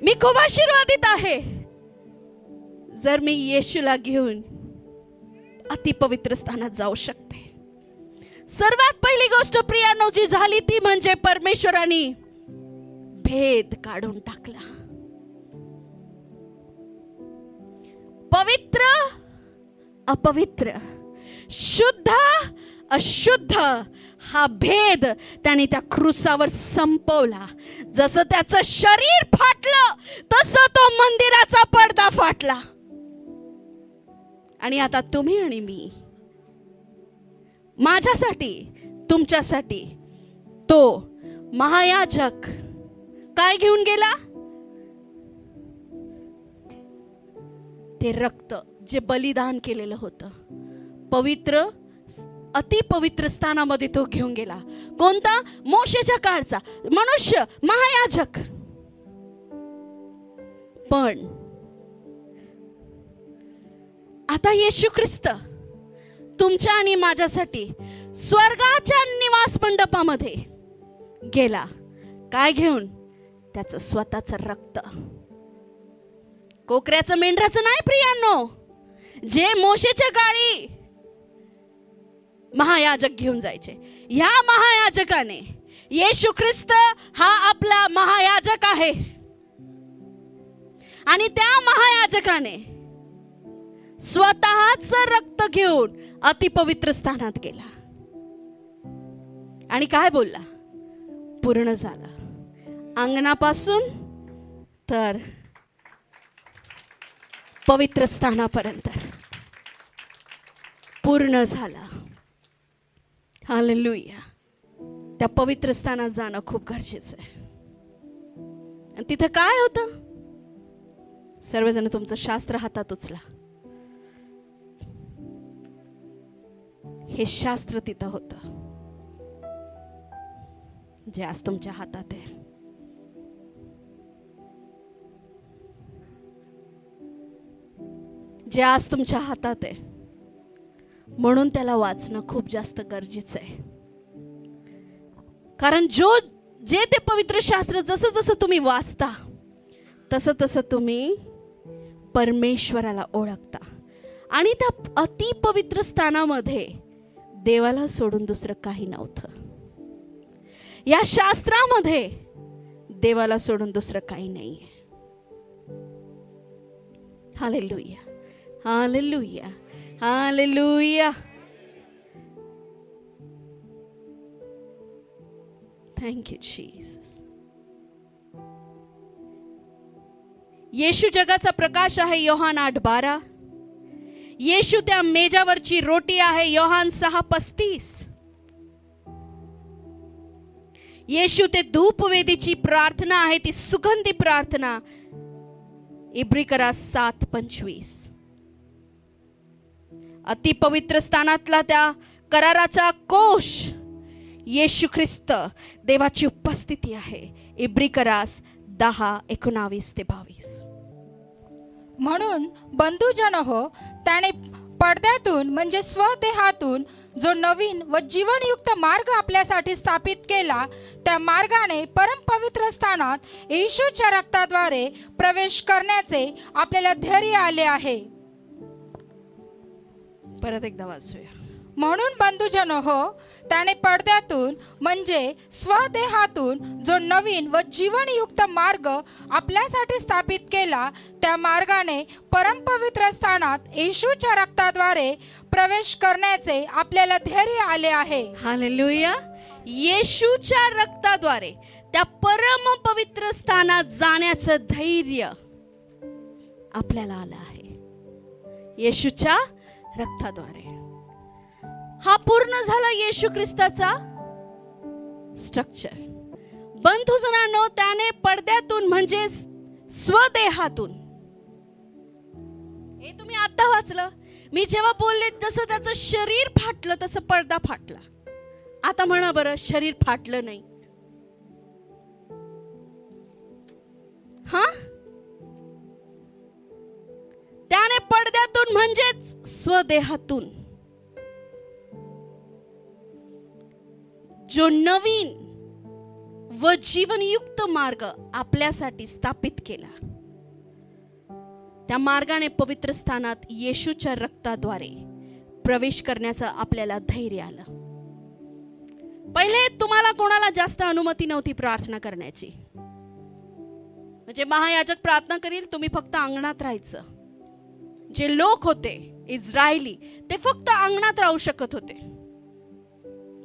मी खूप आशीर्वादित आहे जर मी येशूला घेऊन अतिपवित्र स्थानात जाऊ शकते. सर्वात पहिली गोष्ट प्रियांनो जी झाली ती म्हणजे परमेश्वराने भेद काढून टाकला. पवित्र अपवित्र, शुद्ध अशुद्ध हा भेद त्याने त्या क्रूसावर संपवला. जसं त्याचं शरीर फाटलं तसं तो मंदिराचा पडदा फाटला. आणि आता तुम्ही आणि मी, माझ्यासाठी तुमच्यासाठी तो महायाजक काय घेऊन गेला? ते रक्त जे बलिदान केलेलं होतं पवित्र अतिपवित्र स्थानामध्ये तो घेऊन गेला. कोणता? मोशेच्या काळचा मनुष्य महायाजक. पण आता येशू ख्रिस्त तुमच्या आणि माझ्यासाठी स्वर्गाच्या निवास मंडपामध्ये गेला. काय घेऊन? त्याचं स्वतःचं रक्त. कोकऱ्याचं मेंढराचं नाही प्रियांनो, जे मोशेच्या काळी महायाजक घेऊन जायचे. ह्या महायाजकाने, येशू ख्रिस्त हा आपला महायाजक आहे आणि त्या महायाजकाने स्वतःच रक्त घेऊन अतिपवित्र स्थानात गेला आणि काय बोलला? पूर्ण झालं. अंगणापासून तर पवित्र स्थानापर्यंत पूर्ण झालं. हालेलुया. त्या पवित्र स्थानात जाणं खूप गरजेचं आहे. आणि तिथं काय होतं? सर्वजण तुमचं शास्त्र हातात उचला. हे शास्त्र तिथं होतं जे आज तुमच्या हातात आहे. जे आज तुमच्या हातात आहे म्हणून त्याला वाचणं खूप जास्त गरजेचं आहे. कारण जे ते पवित्र शास्त्र जसं जसं तुम्ही वाचता तसं तसं तुम्ही परमेश्वराला ओळखता. आणि त्या अतिपवित्र स्थानामध्ये देवाला सोडून दुसरं काही नव्हतं. या शास्त्रामध्ये देवाला सोडून दुसरं काही नाहीये. Hallelujah, hallelujah, hallelujah. Thank you Jesus. येशू जगाचा प्रकाश आहे, योहान 8:12. येशू त्या मेजावरची रोटी आहे, योहान 6:35. येशू ते धूपवेदीची प्रार्थना आहे, ती सुगंधी प्रार्थना, इब्री करा 7:25. अतिपवित्र स्थानातला त्या कराराचा कोश येशू ख्रिस्त देवाची उपस्थिती आहे, इब्री करा 10:19-22. म्हणून बंधुजन हो, त्याने पडद्यातून म्हणजे स्वदेहातून जो नवीन व जीवनयुक्त मार्ग आपल्यासाठी स्थापित केला, त्या मार्गाने परमपवित्र स्थानात येशूच्या रक्ताद्वारे प्रवेश करण्याचे आपल्याला धैर्य आले आहे. परत एकदा वाचूया. म्हणून बंधुजन हो, त्याने पडद्यातून म्हणजे स्वदेहातून जो नवीन व जीवनयुक्त मार्ग आपल्यासाठी स्थापित केला, त्या मार्गाने परमपवित्र स्थानात येशूच्या रक्ताद्वारे प्रवेश करण्याचे आपल्याला धैर्य आले आहे. हालेलुया. येशूच्या रक्ताद्वारे त्या परमपवित्र स्थानात जाण्याचं धैर्य आपल्याला आलं आहे, येशूच्या रक्ताद्वारे. हा पूर्ण झाला येशू ख्रिस्ताचा स्ट्रक्चर. बंधुजनांनो, त्याने पडद्यातून म्हणजे स्वदेहातून, हे तुम्ही आता वाचलं. मी जेव्हा बोलले जसं त्याचं शरीर फाटलं तसं पडदा फाटला. आता म्हणा बरं, शरीर फाटलं नाही. हा, त्याने पडद्यातून म्हणजेच स्वदेहातून जो नवीन व जीवनयुक्त मार्ग आपल्यासाठी स्थापित केला, त्या मार्गाने पवित्र स्थानात येशूच्या रक्ताद्वारे प्रवेश करण्याचं आपल्याला धैर्य आलं. पहिले तुम्हाला कोणाला जास्त अनुमती नव्हती प्रार्थना करण्याची. म्हणजे महायाजक प्रार्थना करील, तुम्ही फक्त अंगणात राहायचं. जे लोक होते इस्रायली, ते फक्त अंगणात राहू शकत होते.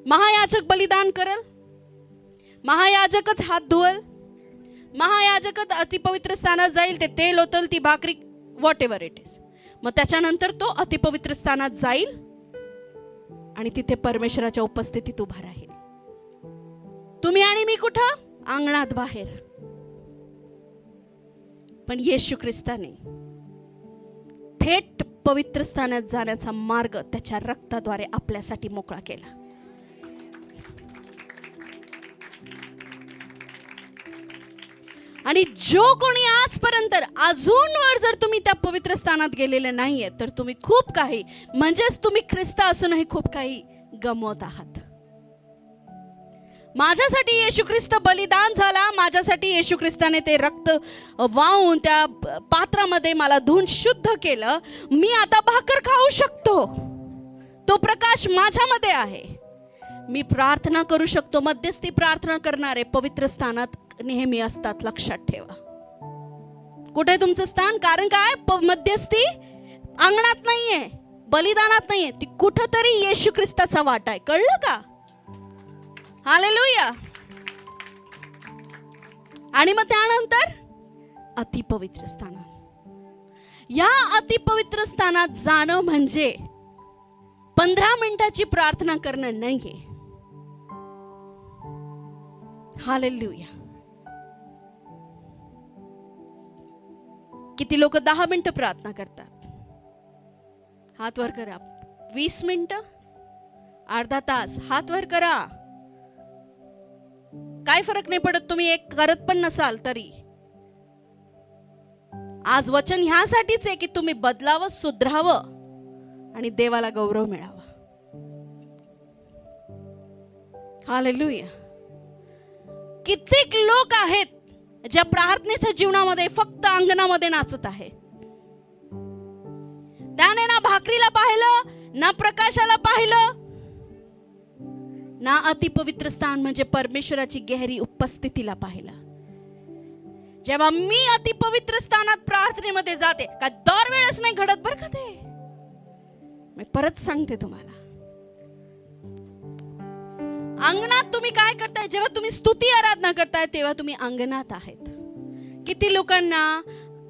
महायाजक बलिदान करल, महायाजकच हात धुवल, महायाजकच अतिपवित्र स्थानात जाईल, ते तेल ओतल, ती भाकरी, व्हॉट एव्हर इट इज. मग त्याच्यानंतर तो अतिपवित्र स्थानात जाईल आणि तिथे परमेश्वराच्या उपस्थितीत उभा राहील. तुम्ही आणि मी कुठं? अंगणात, बाहेर. पण येशू ख्रिस्ताने थेट पवित्र स्थानात जाण्याचा मार्ग त्याच्या रक्ताद्वारे आपल्यासाठी मोकळा केला. आणि जो कोणी आजपर्यंत अजूनवर जर तुम्ही त्या पवित्र स्थानात गेलेले नाहीये, तर तुम्ही खूप काही, म्हणजेच तुम्ही ख्रिस्त असूनही खूप काही गमवत आहात. माझ्यासाठी येशू ख्रिस्त बलिदान झाला, माझ्यासाठी येशू ख्रिस्ताने ते रक्त वाहून त्या पात्रामध्ये मला धुवून शुद्ध केलं. मी आता भाकर खाऊ शकतो, तो प्रकाश माझ्यामध्ये आहे. मी प्रार्थना करू शकतो. मध्यस्थी प्रार्थना करणारे पवित्र स्थानात नेहमी असतात, लक्षात ठेवा. कुठे तुमचं स्थान? कारण काय? मध्यस्थी अंगणात नाहीये, बलिदानात नाहीये, ती कुठंतरी येशू ख्रिस्ताचा वाटा आहे. कळलं का? हालेलुया. आणि मग त्यानंतर अतिपवित्र स्थानात. या अतिपवित्र स्थानात जाणं म्हणजे 15 मिनिटाची प्रार्थना करणं नाहीये. हालेलुया. किती लोक 10 मिनिटं प्रार्थना करतात? हात वर करा. 20 मिनिटं, अर्धा तास, हात वर करा. काय फरक नाही पडत, तुम्ही एक करत पण नसाल तरी. आज वचन ह्यासाठीच आहे की तुम्ही बदलावं, सुधरावं आणि देवाला गौरव मिळावा. हालेलुया. कित्येक लोक आहेत ज्या प्रार्थनेच्या जीवनामध्ये फक्त अंगणामध्ये नाचत आहे. त्याने ना भाकरीला पाहिलं, ना प्रकाशाला पाहिलं, ना अतिपवित्र स्थान म्हणजे परमेश्वराची गहरी उपस्थितीला पाहिलं. जेव्हा मी अतिपवित्र स्थानात प्रार्थनेमध्ये जाते, का दरवेळेस नाही घडत बरं का ते, मी परत सांगते तुम्हाला. अंगणात तुम्ही काय करताय? जेव्हा तुम्ही स्तुती आराधना करताय तेव्हा तुम्ही अंगणात आहेत. किती लोकांना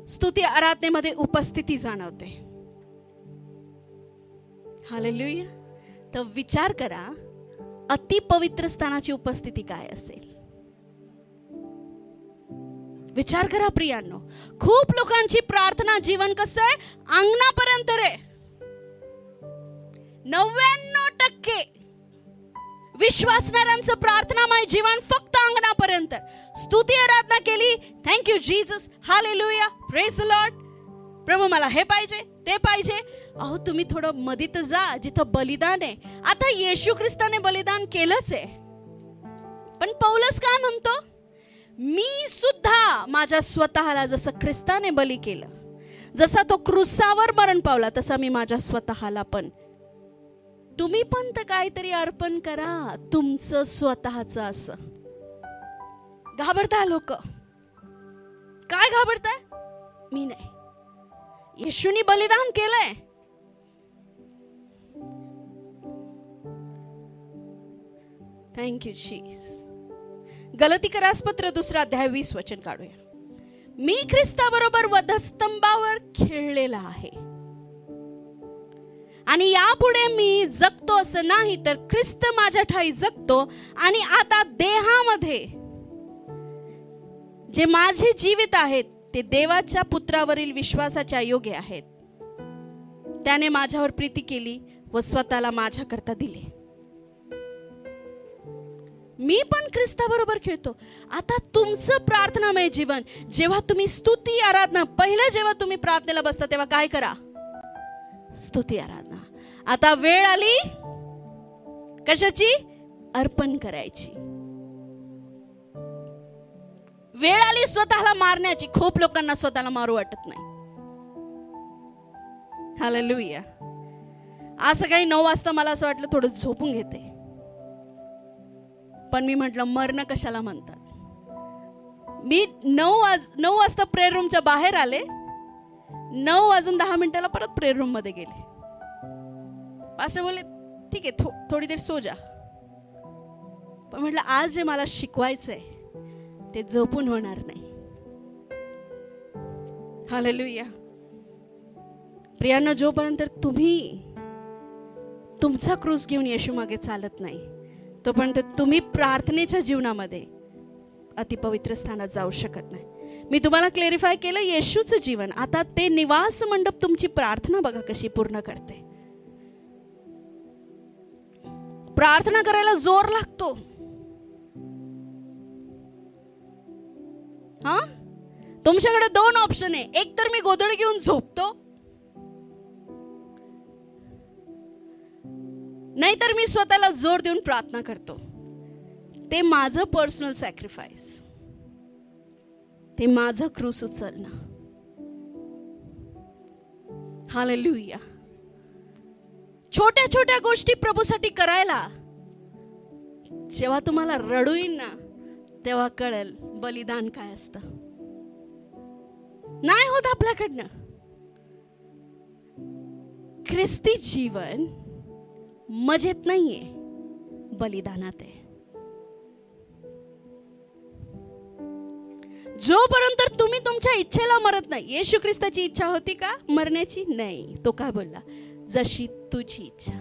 स्तुती आराधनेमध्ये उपस्थिती जाणवते? हालेलुया. तर विचार करा, अतिपवित्र स्थानाची उपस्थिती काय असेल? विचार करा प्रियांनो. खूप लोकांची प्रार्थना जीवन कसं आहे? अंगणापर्यंत रे. 99% विश्वासणाऱ्यांचं प्रार्थनामय जीवन फक्त अंगणापर्यंत. स्तुती आराधना केली, thank you Jesus, hallelujah, praise the Lord, प्रभू मला हे पाहिजे ते पाहिजे. अहो तुम्ही थोडं मधीत जा जिथं बलिदान आहे. आता येशू ख्रिस्ताने बलिदान केलंच आहे, पण पौलस काय म्हणतो? मी सुद्धा माझ्या स्वतःला जसं ख्रिस्ताने बली केलं, जसा तो क्रुसावर मरण पावला, तसा मी माझ्या स्वतःला पण. तुम्ही पण तर काहीतरी अर्पण करा तुमचं स्वतःचं. असं घाबरताय लोक? काय घाबरताय? मी नाही, येशूनी बलिदान केलंय. Thank you Jesus. गलतीकरास पत्र 2 अध्याय 20 वचन काढूया. मी ख्रिस्ताबरोबर वधस्तंभावर खेळलेला आहे आणि यापुढे मी जगतो असं नाही, तर ख्रिस्त माझ्या ठाई जगतो. आणि आता देहामध्ये जे माझे जीवित आहेत ते देवाच्या पुत्रावरील विश्वासाच्या योग्य आहेत. त्याने माझ्यावर प्रीती केली व स्वतःला माझ्याकरता दिले. मी पण ख्रिस्ताबरोबर खेळतो. आता तुमचं प्रार्थनामय जीवन, जेव्हा तुम्ही स्तुती आराधना, पहिलं जेव्हा तुम्ही प्रार्थनेला बसता तेव्हा काय करा? स्तुती आराधना. आता वेळ आली कशाची? अर्पण करायची. वेळ आली स्वतःला मारण्याची. खूप लोकांना स्वतःला मारू वाटत नाही. हालेलुया. आज सकाळी 9 वाजता मला असं वाटलं थोडं झोपून घेते, पण मी म्हटलं मरणं कशाला म्हणतात. मी 9 वाजता प्रेयर रूमच्या बाहेर आले. 9:10 परत प्रेयर रूम मध्ये गेले. पास्टर बोलले ठीक आहे थोडी देर सो जा. पण म्हटलं आज जे मला शिकवायचंय ते झोपून होणार नाही. हालेलुया. प्रियांनो, जोपर्यंत तुम्ही तुमचा क्रूस घेऊन येशू मागे चालत नाही, तोपर्यंत तुम्ही प्रार्थनेच्या जीवनामध्ये अतिपवित्र स्थानात जाऊ शकत नाही. मी तुम्हाला क्लेरिफाय केलं येशूचं जीवन. आता ते निवास मंडप तुमची प्रार्थना बघा कशी पूर्ण करते. प्रार्थना करायला जोर लागतो. हा, तुमच्याकडे 2 ऑप्शन आहे. एक तर मी गोधडी घेऊन झोपतो, नाहीतर मी स्वतःला जोर देऊन प्रार्थना करतो. ते माझं पर्सनल सॅक्रिफाईस, ते माझं क्रूस उचलणं. हालेलुया. छोट्या छोट्या गोष्टी प्रभूसाठी करायला जेव्हा तुम्हाला रडू येईल ना, तेव्हा कळेल बलिदान काय असतं. नाही होत आपल्याकडनं. ख्रिस्ती जीवन मजेत नाहीये, बलिदानात आहे. जोपर्यंत तुम्ही तुमच्या इच्छेला मरत नाही. येशू ख्रिस्ताची इच्छा होती का मरण्याची? नाही. तो काय बोलला? जशी तुझी इच्छा.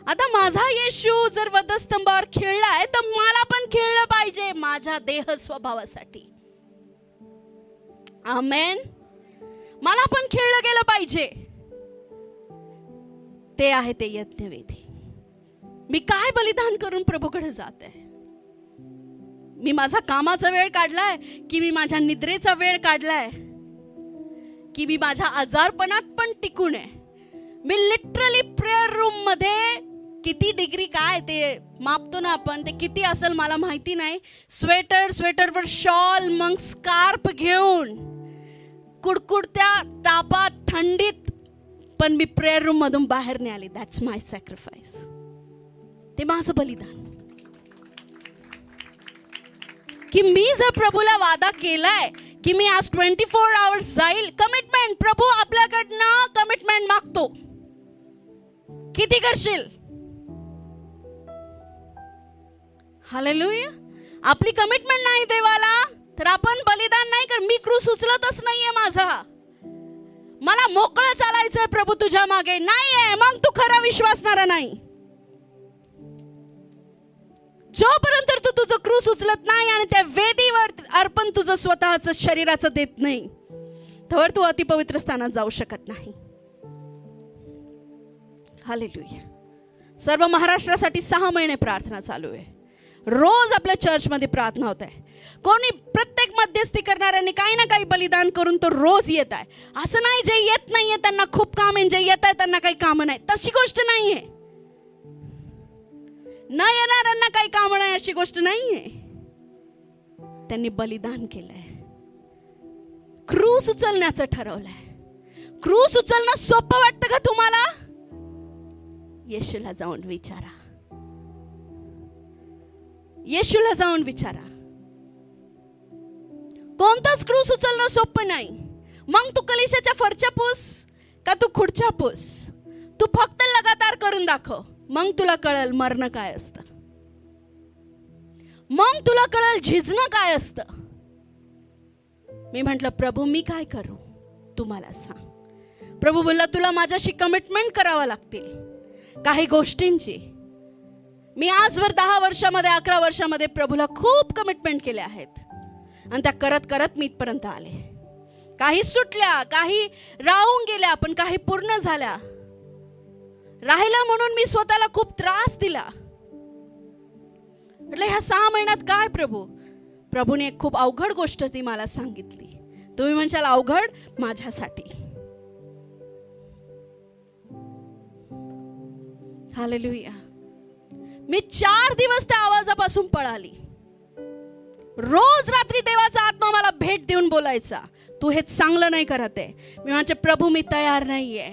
आता माझा येशू जर वधस्तंभावर खेळलाय तर मला पण खेळलं पाहिजे माझ्या देह स्वभावासाठी. आमेन. मला पण खेळलं गेलं पाहिजे. ते आहे ते यज्ञवेदी. मी काय बलिदान करून प्रभूकडे जात आहे? मी माझा कामाचा वेळ काढलाय की मी माझ्या निद्रेचा वेळ काढलाय की मी माझ्या आजारपणात पण टिकून आहे? मी लिटरली प्रेयर रूम मध्ये किती डिग्री काय ते मापतो ना आपण, ते किती असेल मला माहिती नाही. स्वेटरवर शॉल, मग स्कार्फ घेऊन कुडकुडत्या तापात थंडीत पण मी प्रेयर रूम मधून बाहेर नाही आली. That's my sacrifice. ते माझं बलिदान. की मी जर प्रभूला वादा केलाय की मी आज 24 आवर्स जाईल, कमिटमेंट, प्रभू आपल्याकडनं कमिटमेंट मागतो. किती करशील? हालेलुया. आपली कमिटमेंट नाही देवाला तर आपण बलिदान नाही कर. मी क्रूस उचलतच नाहीये माझा. मला मोकळं चालायचंय प्रभू तुझ्या मागे. नाहीये मग तू खरा विश्वासणारा नाही. जोपर्यंत तू तुझं क्रूस उचलत नाही आणि त्या वेदीवर अर्पण तुझं स्वतःच शरीराचं देत नाही, तर तू अतिपवित्र स्थानात जाऊ शकत नाही. हालेलुया. सर्व महाराष्ट्रासाठी 6 महिने प्रार्थना चालू आहे. रोज आपल्या चर्चमध्ये प्रार्थना होत आहे. कोणी प्रत्येक मध्यस्थी करणाऱ्यांनी काही ना काही बलिदान करून तो रोज येत आहे. असं नाही जे येत नाहीये त्यांना खूप काम आहे, जे येत आहे त्यांना काही काम नाही. तशी गोष्ट नाहीये. न येणाऱ्यांना काही काम नाही अशी गोष्ट नाहीये. त्यांनी बलिदान केलंय. क्रूस उचलण्याचं ठरवलंय. क्रूस उचलणं सोपं वाटतं का तुम्हाला? येशूला जाऊन विचारा. येशूला जाऊन विचारा. कोणताच क्रूस उचलणं सोपं नाही. मग तू कलिसाच्या फरच्या पुस का तू खुर्च्या पुस. तू फक्त लगातार करून दाखव. मग तुला कळेल मरणं काय असतं. मग तुला कळेल झिजणं काय असतं. मी म्हंटल प्रभू मी काय करू तू मला सांग. प्रभू बोलला तुला माझ्याशी कमिटमेंट करावं लागतील काही गोष्टींची. मी आजवर 10 वर्षामध्ये 11 वर्षामध्ये प्रभूला खूप कमिटमेंट केले आहेत आणि त्या करत करत मी इथपर्यंत आले. काही सुटल्या, काही राहून गेल्या, पण काही पूर्ण झाल्या. राहिला म्हणून मी स्वतःला खूप त्रास दिला. म्हटलं ह्या 6 महिन्यात काय प्रभू. प्रभूने एक खूप अवघड गोष्ट ती मला सांगितली. तुम्ही म्हणशाल अवघड? माझ्यासाठी. हालेलुया. मी 4 दिवस त्या आवाजापासून पळाली. रोज रात्री देवाचा आत्मा मला भेट देऊन बोलायचा, तू हे चांगलं नाही करत आहे. मी म्हणायचे प्रभू मी तयार नाहीये.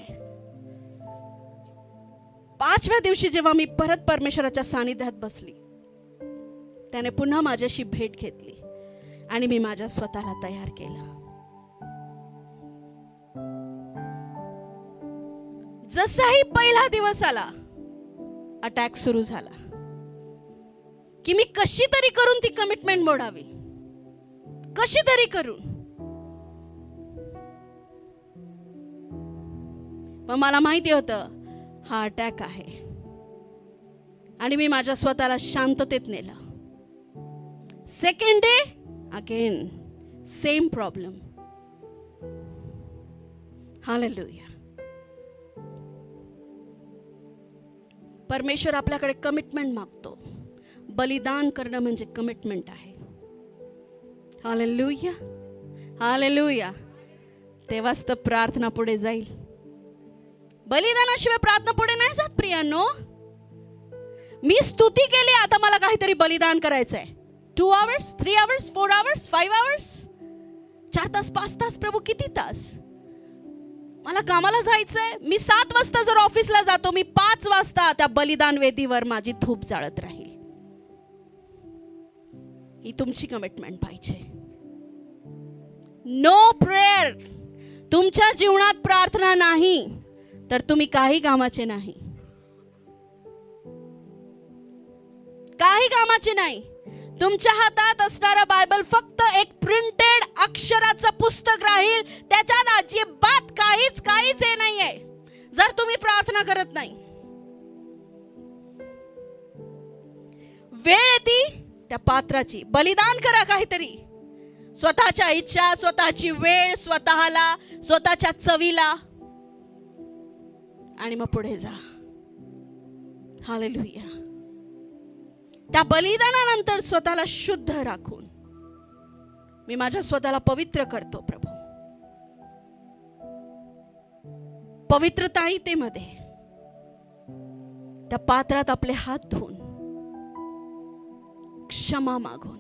5व्या दिवशी जेव्हा मी परत परमेश्वराच्या सानिध्यात बसली, त्याने पुन्हा माझ्याशी भेट घेतली आणि मी माझ्या स्वतःला तयार केलं. जसाही पहिला दिवस आला, अटॅक सुरू झाला की मी कशी तरी करून ती कमिटमेंट मोडावी, कशी तरी करून. पण मला माहिती होतं हा अटॅक आहे आणि मी माझ्या स्वतःला शांततेत नेलं. Second day again same problem. Hallelujah. परमेश्वर आपल्याकडे कमिटमेंट मागतो. बलिदान करणं म्हणजे कमिटमेंट आहे. हालेलुया. हालेलुया. तेव्हाच तर प्रार्थना पुढे जाईल. बलिदानाशिवाय प्रार्थना पुढे नाही जात प्रियांनो. मी स्तुती केली, आता मला काहीतरी बलिदान करायचंय. 2 आवर्स, 3 आवर्स, 4 आवर्स, 5 आवर्स, 4 तास, 5 तास, प्रभू किती तास. मला कामाला जायचंय. मी 7 वाजता जर ऑफिसला जातो, मी 5 वाजता त्या बलिदान वेदीवर माझी धूप जाळत राहील. ही तुमची कमिटमेंट पाहिजे. No prayer. तुमच्या जीवनात प्रार्थना नाही तर तुम्ही काही कामाचे नाही. काही कामाचे नाही. तुमच्या हातात असणारा बायबल फक्त एक प्रिंटेड अक्षराचं पुस्तक राहील. त्याच्यात अजिबात काहीच हे नाहीये जर तुम्ही प्रार्थना करत नाही. वेळ येते त्या पात्राची. बलिदान करा काहीतरी. स्वतःच्या इच्छा, स्वतःची वेळ, स्वतःला, स्वतःच्या चवीला, आणि मग पुढे जा. हालेलुया. त्या बलिदानानंतर स्वतःला शुद्ध राखून मी माझ्या स्वतःला पवित्र करतो प्रभू. पवित्रता ते मध्ये. त्या पात्रात आपले हात धुवून क्षमा मागून.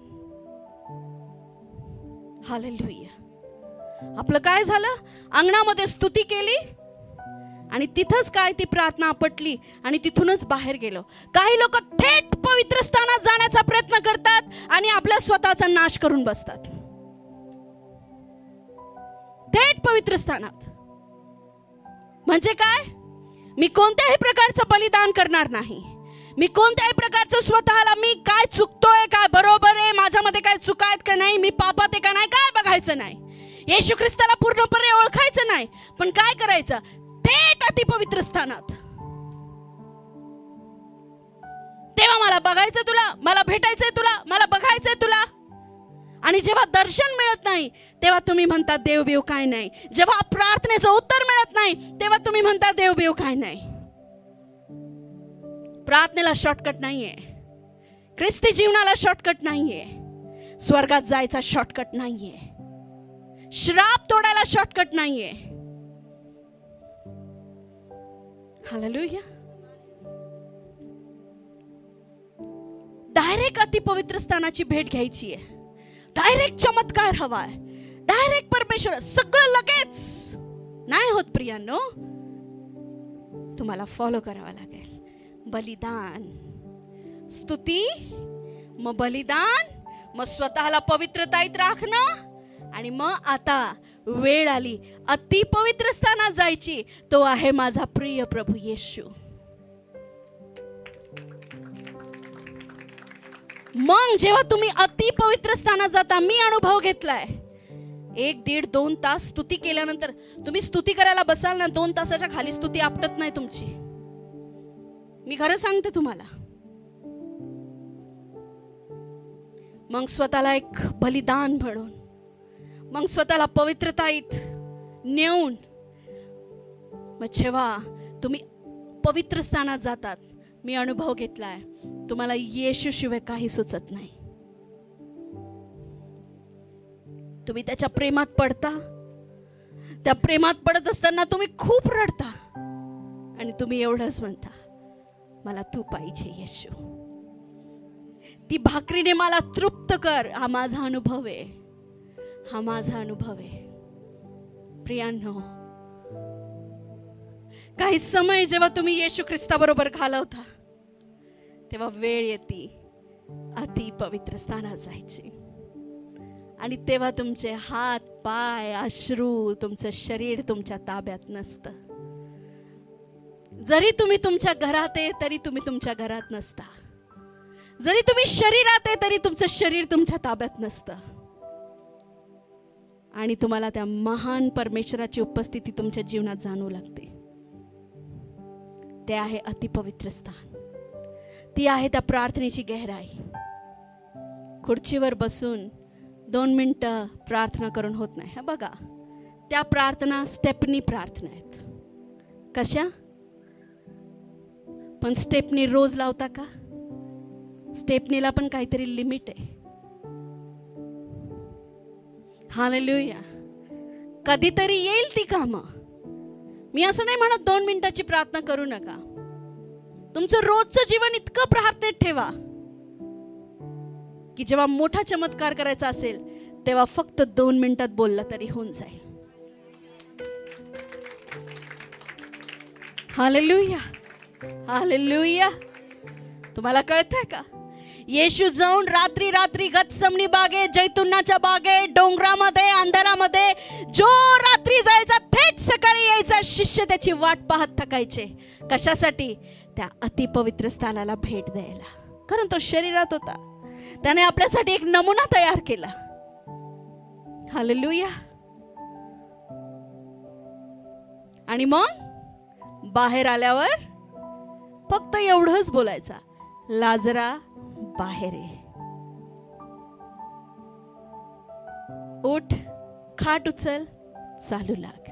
हालेलुया. आपलं काय झालं? अंगणामध्ये स्तुती केली आणि तिथंच काय ती प्रार्थना आपटली आणि तिथूनच बाहेर गेलो. काही लोक थेट पवित्र स्थानात जाण्याचा प्रयत्न करतात आणि आपल्या स्वतःचा नाश करून बसतात. थेट पवित्र स्थानात म्हणजे काय? मी कोणत्याही प्रकारचं बलिदान करणार नाही. मी कोणत्याही प्रकारचं स्वतःला मी काय चुकतोय, काय बरोबर आहे, माझ्यामध्ये काय चुका आहेत का नाही, मी पापात आहे का नाही, काय बघायचं नाही. येशू ख्रिस्ताला पूर्णपणे ओळखायचं नाही. पण काय करायचं? थेट अतिपवित्र स्थानात. तेव्हा मला बघायचं तुला, मला भेटायचंय तुला, मला बघायचंय तुला. आणि जेव्हा दर्शन मिळत नाही तेव्हा तुम्ही म्हणता देवबीव काय नाही. जेव्हा प्रार्थनेचं उत्तर मिळत नाही तेव्हा तुम्ही म्हणता देवबीव काय नाही. प्रार्थनेला शॉर्टकट नाहीये. ख्रिस्ती जीवनाला शॉर्टकट नाहीये. स्वर्गात जायचा शॉर्टकट नाहीये. श्राप तोडायला शॉर्टकट नाहीये. हालेलुया. डायरेक्ट अतिपवित्र स्थानाची भेट घ्यायची आहे. डायरेक्ट चमत्कार हवाय. डायरेक्ट परमेश्वर. सगळं लगेच नाही होत प्रियांनो. तुम्हाला फॉलो करावं लागेल. बलिदान, स्तुती, मग बलिदान, मग स्वतःला पवित्रताईत राखणं आणि मग आता वेळ आली अतिपवित्र स्थानात जायची. तो आहे माझा प्रिय प्रभू येशू. मग जेव्हा तुम्ही अतिपवित्र स्थानात जाता, मी अनुभव घेतलाय. 1-1.5-2 तास स्तुती केल्यानंतर तुम्ही स्तुती करायला बसाल ना, 2 तासाच्या खाली स्तुती आपटत नाही तुमची. मी खरं सांगते तुम्हाला. मग स्वतःला एक बलिदान म्हणून, मग स्वतःला पवित्रताईत नेऊन, मग जेव्हा तुम्ही पवित्र स्थानात जातात, मी अनुभव घेतलाय, तुम्हाला येशू शिवाय काही सुचत नाही. तुम्ही त्याच्या प्रेमात पडता. त्या प्रेमात पडत असताना तुम्ही खूप रडता आणि तुम्ही एवढंच म्हणता, मला तू पाहिजे येशू. ती भाकरीने मला तृप्त कर. हा माझा अनुभव आहे. हा माझा अनुभव आहे. प्रियांनो, काही समय जेव्हा तुम्ही येशू ख्रिस्ताबरोबर घालवता तेव्हा वेळ येते अति पवित्र स्थानात जायची. आणि तेव्हा तुमचे हात, पाय, अश्रू, तुमचं शरीर तुमच्या ताब्यात नसतं. जरी तुम्ही तुमच्या घरात आहे तरी तुम्ही तुमच्या घरात नसता. जरी तुम्ही शरीरात आहे तरी तुमचं शरीर तुमच्या ताब्यात नसतं. आणि तुम्हाला त्या महान परमेश्वराची उपस्थिती तुमच्या जीवनात जाणवू लागते. ते आहे अतिपवित्र स्थान. ती आहे त्या प्रार्थनेची गहराई. खुर्चीवर बसून 2 मिनिटं प्रार्थना करून होत नाही. बघा, त्या प्रार्थना स्टेपनी प्रार्थना आहेत. कशा? पण स्टेपनी रोज लावता का? स्टेपनीला पण काहीतरी लिमिट आहे. हालेलुया. कधीतरी येईल ती कामं. मी असं नाही म्हणत 2 मिनिटाची प्रार्थना करू नका. तुमचं रोजचं जीवन इतकं प्रार्थनेत ठेवा की जेव्हा मोठा चमत्कार करायचा असेल तेव्हा फक्त 2 मिनिटात बोलला तरी होऊन जाईल. हालेलुया. हालेलुया. तुम्हाला कळतंय का? येशू जाऊन रात्री रात्री गत्समनी बागेत, जैतुनाच्या बागेत, डोंगरामध्ये, अंधारामध्ये जो रात्री जायचा थेट सकाळी यायचा. शिष्य त्याची वाट पाहत थकायचे. कशासाठी? त्या अतिपवित्र स्थानाला भेट द्यायला. कारण तो शरीरात होता. त्याने आपल्यासाठी एक नमुना तयार केला. हालेलुया. आणि मग बाहेर आल्यावर फक्त एवढंच बोलायचा, लाजरा बाहेर ये. उठ, खाट उचल, चालू लाग.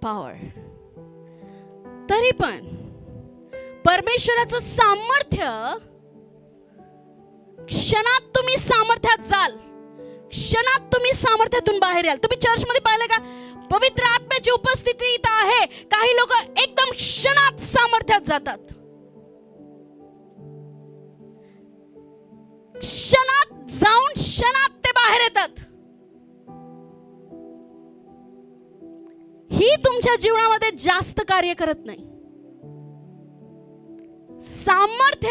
पॉवर. तरी पण परमेश्वराचं सामर्थ्य, क्षणात तुम्ही सामर्थ्यात जाल, क्षणात तुम्ही सामर्थ्यातून बाहेर याल. तुम्ही चर्चमध्ये पाहिलं का? पवित्र आत्म्याची उपस्थिती इथं आहे. काही लोक एकदम क्षणात सामर्थ्यात जातात, क्षणात जाऊन क्षणात ते बाहेर येतात. ही तुमच्या जीवनामध्ये जास्त कार्य करत नाही. सामर्थ्य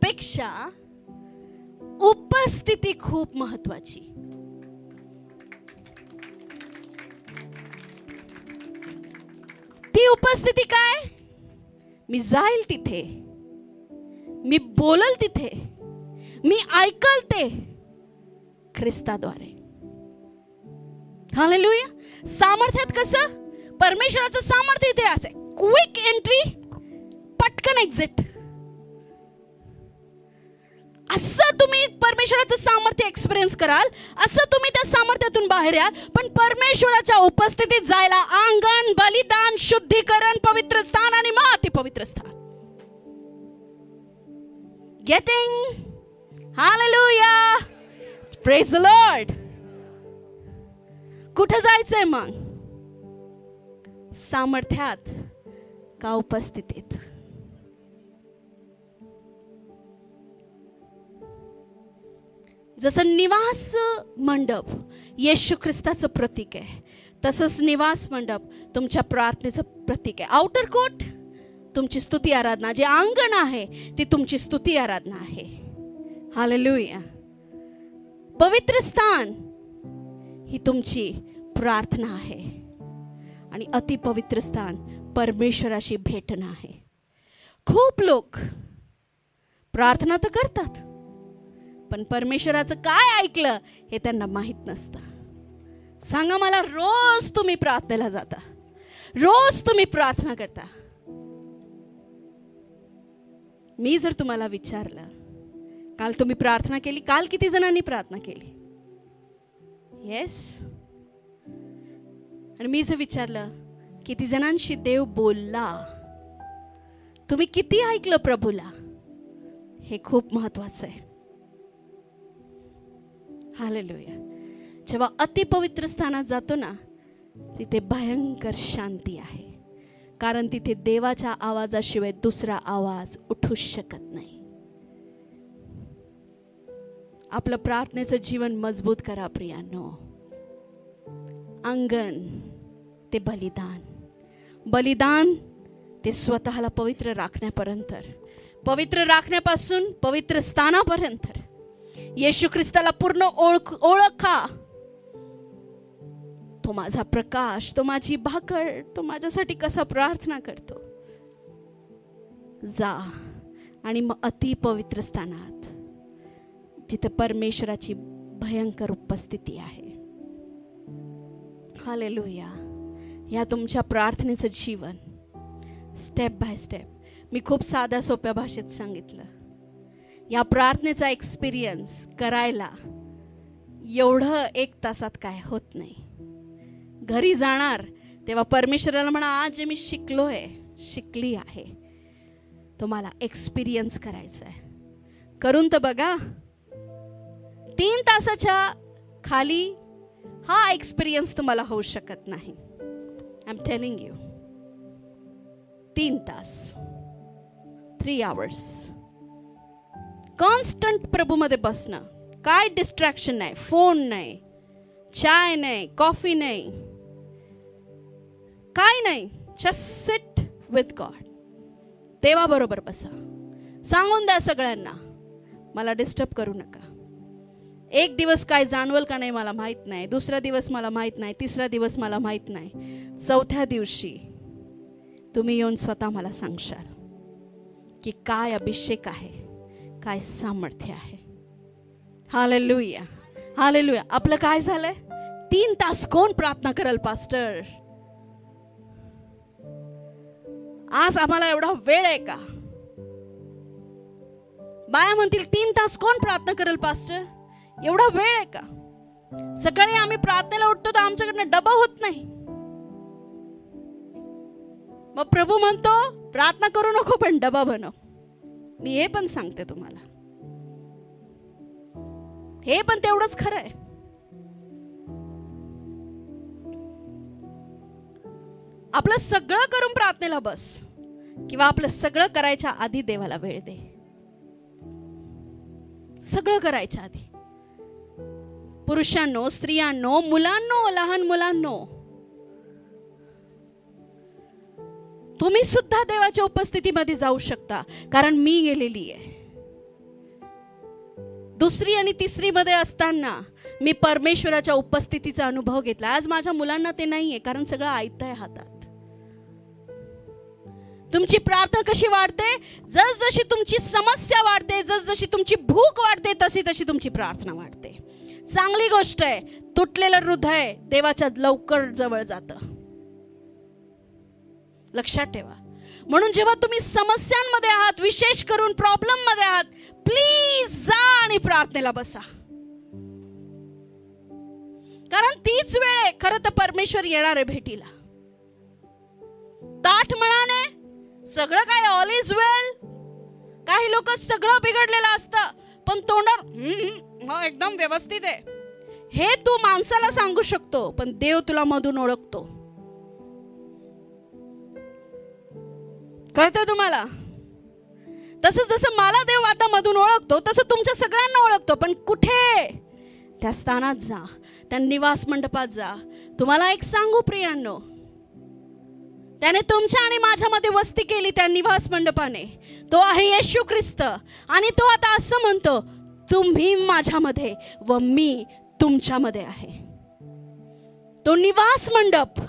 पेक्षा उपस्थिती खूप महत्वाची. ती उपस्थिती काय? मी जाईल तिथे, मी बोलल तिथे, मी ऐकल ते ख्रिस्ताद्वारे. हालेलुया. सामर्थ्यात कसं? परमेश्वराचं सामर्थ्य इथे असे क्विक एंट्री, पटकन एक्झिट. असं तुम्ही परमेश्वराचं सामर्थ्य एक्सपिरियन्स कराल, असं तुम्ही त्या सामर्थ्यातून बाहेर याल. पण परमेश्वराच्या उपस्थितीत जायला अंगण, बलिदान, शुद्धीकरण, पवित्र स्थान आणि मग अति पवित्र स्थान. Getting? Hallelujah. Praise the Lord. कुठं जायचंय मग? सामर्थ्यात का उपस्थितीत? जसं निवास मंडप येशू ख्रिस्ताचं प्रतीक आहे, तसंच निवास मंडप तुमच्या प्रार्थनेचं प्रतीक आहे. आउटर कोर्ट तुमची स्तुती आराधना, जे अंगण आहे ती तुमची स्तुती आराधना आहे. हालेलुया. पवित्र स्थान ही तुमची प्रार्थना आहे आणि अतिपवित्र स्थान परमेश्वराशी भेटणं आहे. खूप लोक प्रार्थना तर करतात, पण परमेश्वराचं काय ऐकलं हे त्यांना माहित नसतं. सांगा मला, रोज तुम्ही प्रार्थनेला जाता, रोज तुम्ही प्रार्थना करता. मी जर तुम्हाला विचारलं, काल तुम्ही प्रार्थना केली? काल किती जणांनी प्रार्थना केली? येस. आणि मी जर विचारलं, किती जणांशी देव बोलला? तुम्ही किती ऐकलं प्रभूला? हे खूप महत्वाचं आहे. हालेलुया. जेव्हा अतिपवित्र स्थानात जातो ना, तिथे भयंकर शांती आहे, कारण तिथे देवाच्या आवाजाशिवाय दुसरा आवाज उठू शकत नाही. आपलं प्रार्थनेचं जीवन मजबूत करा प्रियांनो. अंगण ते बलिदान, बलिदान ते स्वतःला पवित्र राखण्यापर्यंत, पवित्र राखण्यापासून पवित्र स्थानापर्यंत येशू ख्रिस्ताला पूर्ण ओळखा. तो माझा प्रकाश, तो माझी भाकर, तो माझ्यासाठी कसा प्रार्थना करतो. जा आणि मग अति पवित्र स्थानात, जिथे परमेश्वराची भयंकर उपस्थिती आहे. हालेलुया. या तुमच्या प्रार्थनेचं जीवन स्टेप बाय स्टेप, मी खूप साध्या सोप्या भाषेत सांगितलं. या प्रार्थनेचा एक्सपिरियन्स करायला एवढं 1 तासात काय होत नाही. घरी जाणार तेव्हा परमेश्वराला म्हणा, आज जे मी शिकली आहे, तुम्हाला एक्सपिरियन्स करायचा आहे. करून तर बघा. 3 तासाच्या खाली हा एक्सपिरियन्स तुम्हाला होऊ शकत नाही. I am telling you. 3 तास, 3 hours कॉन्स्टंट प्रभूमध्ये बसणं. काय डिस्ट्रॅक्शन नाही, फोन नाही, चाय नाही, कॉफी नाही, काय नाही. Just sit with God. देवाबरोबर बसा. सांगून द्या सगळ्यांना, मला डिस्टर्ब करू नका. 1 दिवस काय जाणवल का नाही मला माहित नाही, दुसरा दिवस मला माहित नाही, तिसरा दिवस मला माहित नाही, 4थ्या दिवशी तुम्ही येऊन स्वतः मला सांगशाल की काय अभिषेक आहे, काय सामर्थ्य आहे. हालेलुया. हालेलुया. आपलं काय झालंय? 3 तास कोण प्रार्थना करेल पास्टर? आज आम्हाला एवढा वेळ आहे का? बाया म्हणतील 3 तास कोण प्रार्थना करेल पास्टर? एवढा वेळ आहे का? सकाळी आम्ही प्रार्थनेला उठतो तर आमच्याकडनं डबा होत नाही. मग प्रभू म्हणतो प्रार्थना करू नको पण डबा बनव. मी हे पण सांगते तुम्हाला, हे पण तेवढंच खरं आहे. आपलं सगळं करून प्रार्थनेला बस, किंवा आपलं सगळं करायच्या आधी देवाला वेळ दे. सगळं करायच्या आधी. पुरुषांनो, स्त्रियांनो, मुलांनो, लहान मुलांनो, तुम्ही सुद्धा देवाच्या उपस्थितीमध्ये जाऊ शकता, कारण मी गेलेली आहे. 2री आणि 3री मध्ये असताना मी परमेश्वराच्या उपस्थितीचा अनुभव घेतला. आज माझ्या मुलांना ते नाहीये, कारण सगळं आयतं आहे हातात. तुमची प्रार्थना कशी वाढते? जसजशी तुमची समस्या वाढते, जसजशी तुमची भूक वाढते, तशी तशी तुमची प्रार्थना वाढते. चांगली गोष्ट आहे. तुटलेलं हृदय देवाच्या लवकर जवळ जातं. लक्षात ठेवा. म्हणून जेव्हा तुम्ही समस्यांमध्ये आहात, विशेष करून प्रॉब्लेम मध्ये आहात, प्लीज जा आणि प्रार्थनेला बसा. कारण तीच वेळ आहे खरं तर परमेश्वर येणार आहे भेटीला. ताठ मनाने सगळं काय ऑल इज वेल. काही लोक सगळं बिघडलेलं असतं पण तोंडावर एकदम व्यवस्थित आहे, हे तू माणसाला सांगू शकतो, पण देव तुला मधून ओळखतो. कळतंय तुम्हाला? तसंच जसं मला देव आता मधून ओळखतो, तसं तुमच्या सगळ्यांना ओळखतो. पण कुठे? त्या स्थानात जा, त्या निवास मंडपात जा. तुम्हाला एक सांगू प्रियांनो, त्याने तुमच्या आणि माझ्यामध्ये वस्ती केली त्या निवास मंडपाने. तो आहे येशू ख्रिस्त. आणि तो आता असं म्हणतो, तुम्ही माझ्यामध्ये व मी तुमच्यामध्ये आहे. तो निवास मंडप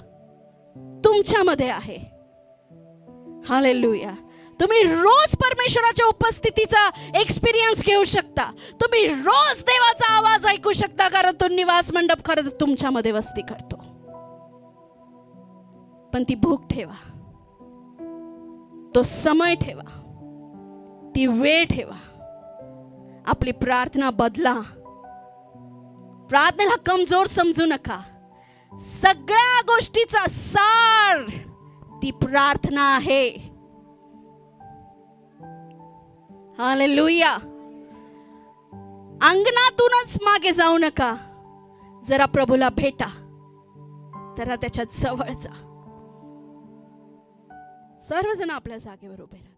तुमच्यामध्ये आहे. हालेलुया. तुम्ही रोज परमेश्वराच्या उपस्थितीचा एक्सपिरियन्स घेऊ शकता. तुम्ही रोज देवाचा आवाज ऐकू शकता, कारण तो निवास मंडप खरं तुमच्यामध्ये वस्ती करतो. पण ती भूक ठेवा, तो समय ठेवा, ती वेळ ठेवा. आपली प्रार्थना बदला. प्रार्थनेला कमजोर समजू नका. सगळ्या गोष्टीचा सार ती प्रार्थना आहे. हालेलुया. अंगणातूनच मागे जाऊ नका. जरा प्रभूला भेटा, जरा त्याच्या जवळ जा. सर्वजण आपल्या जागेवर उभे राहा.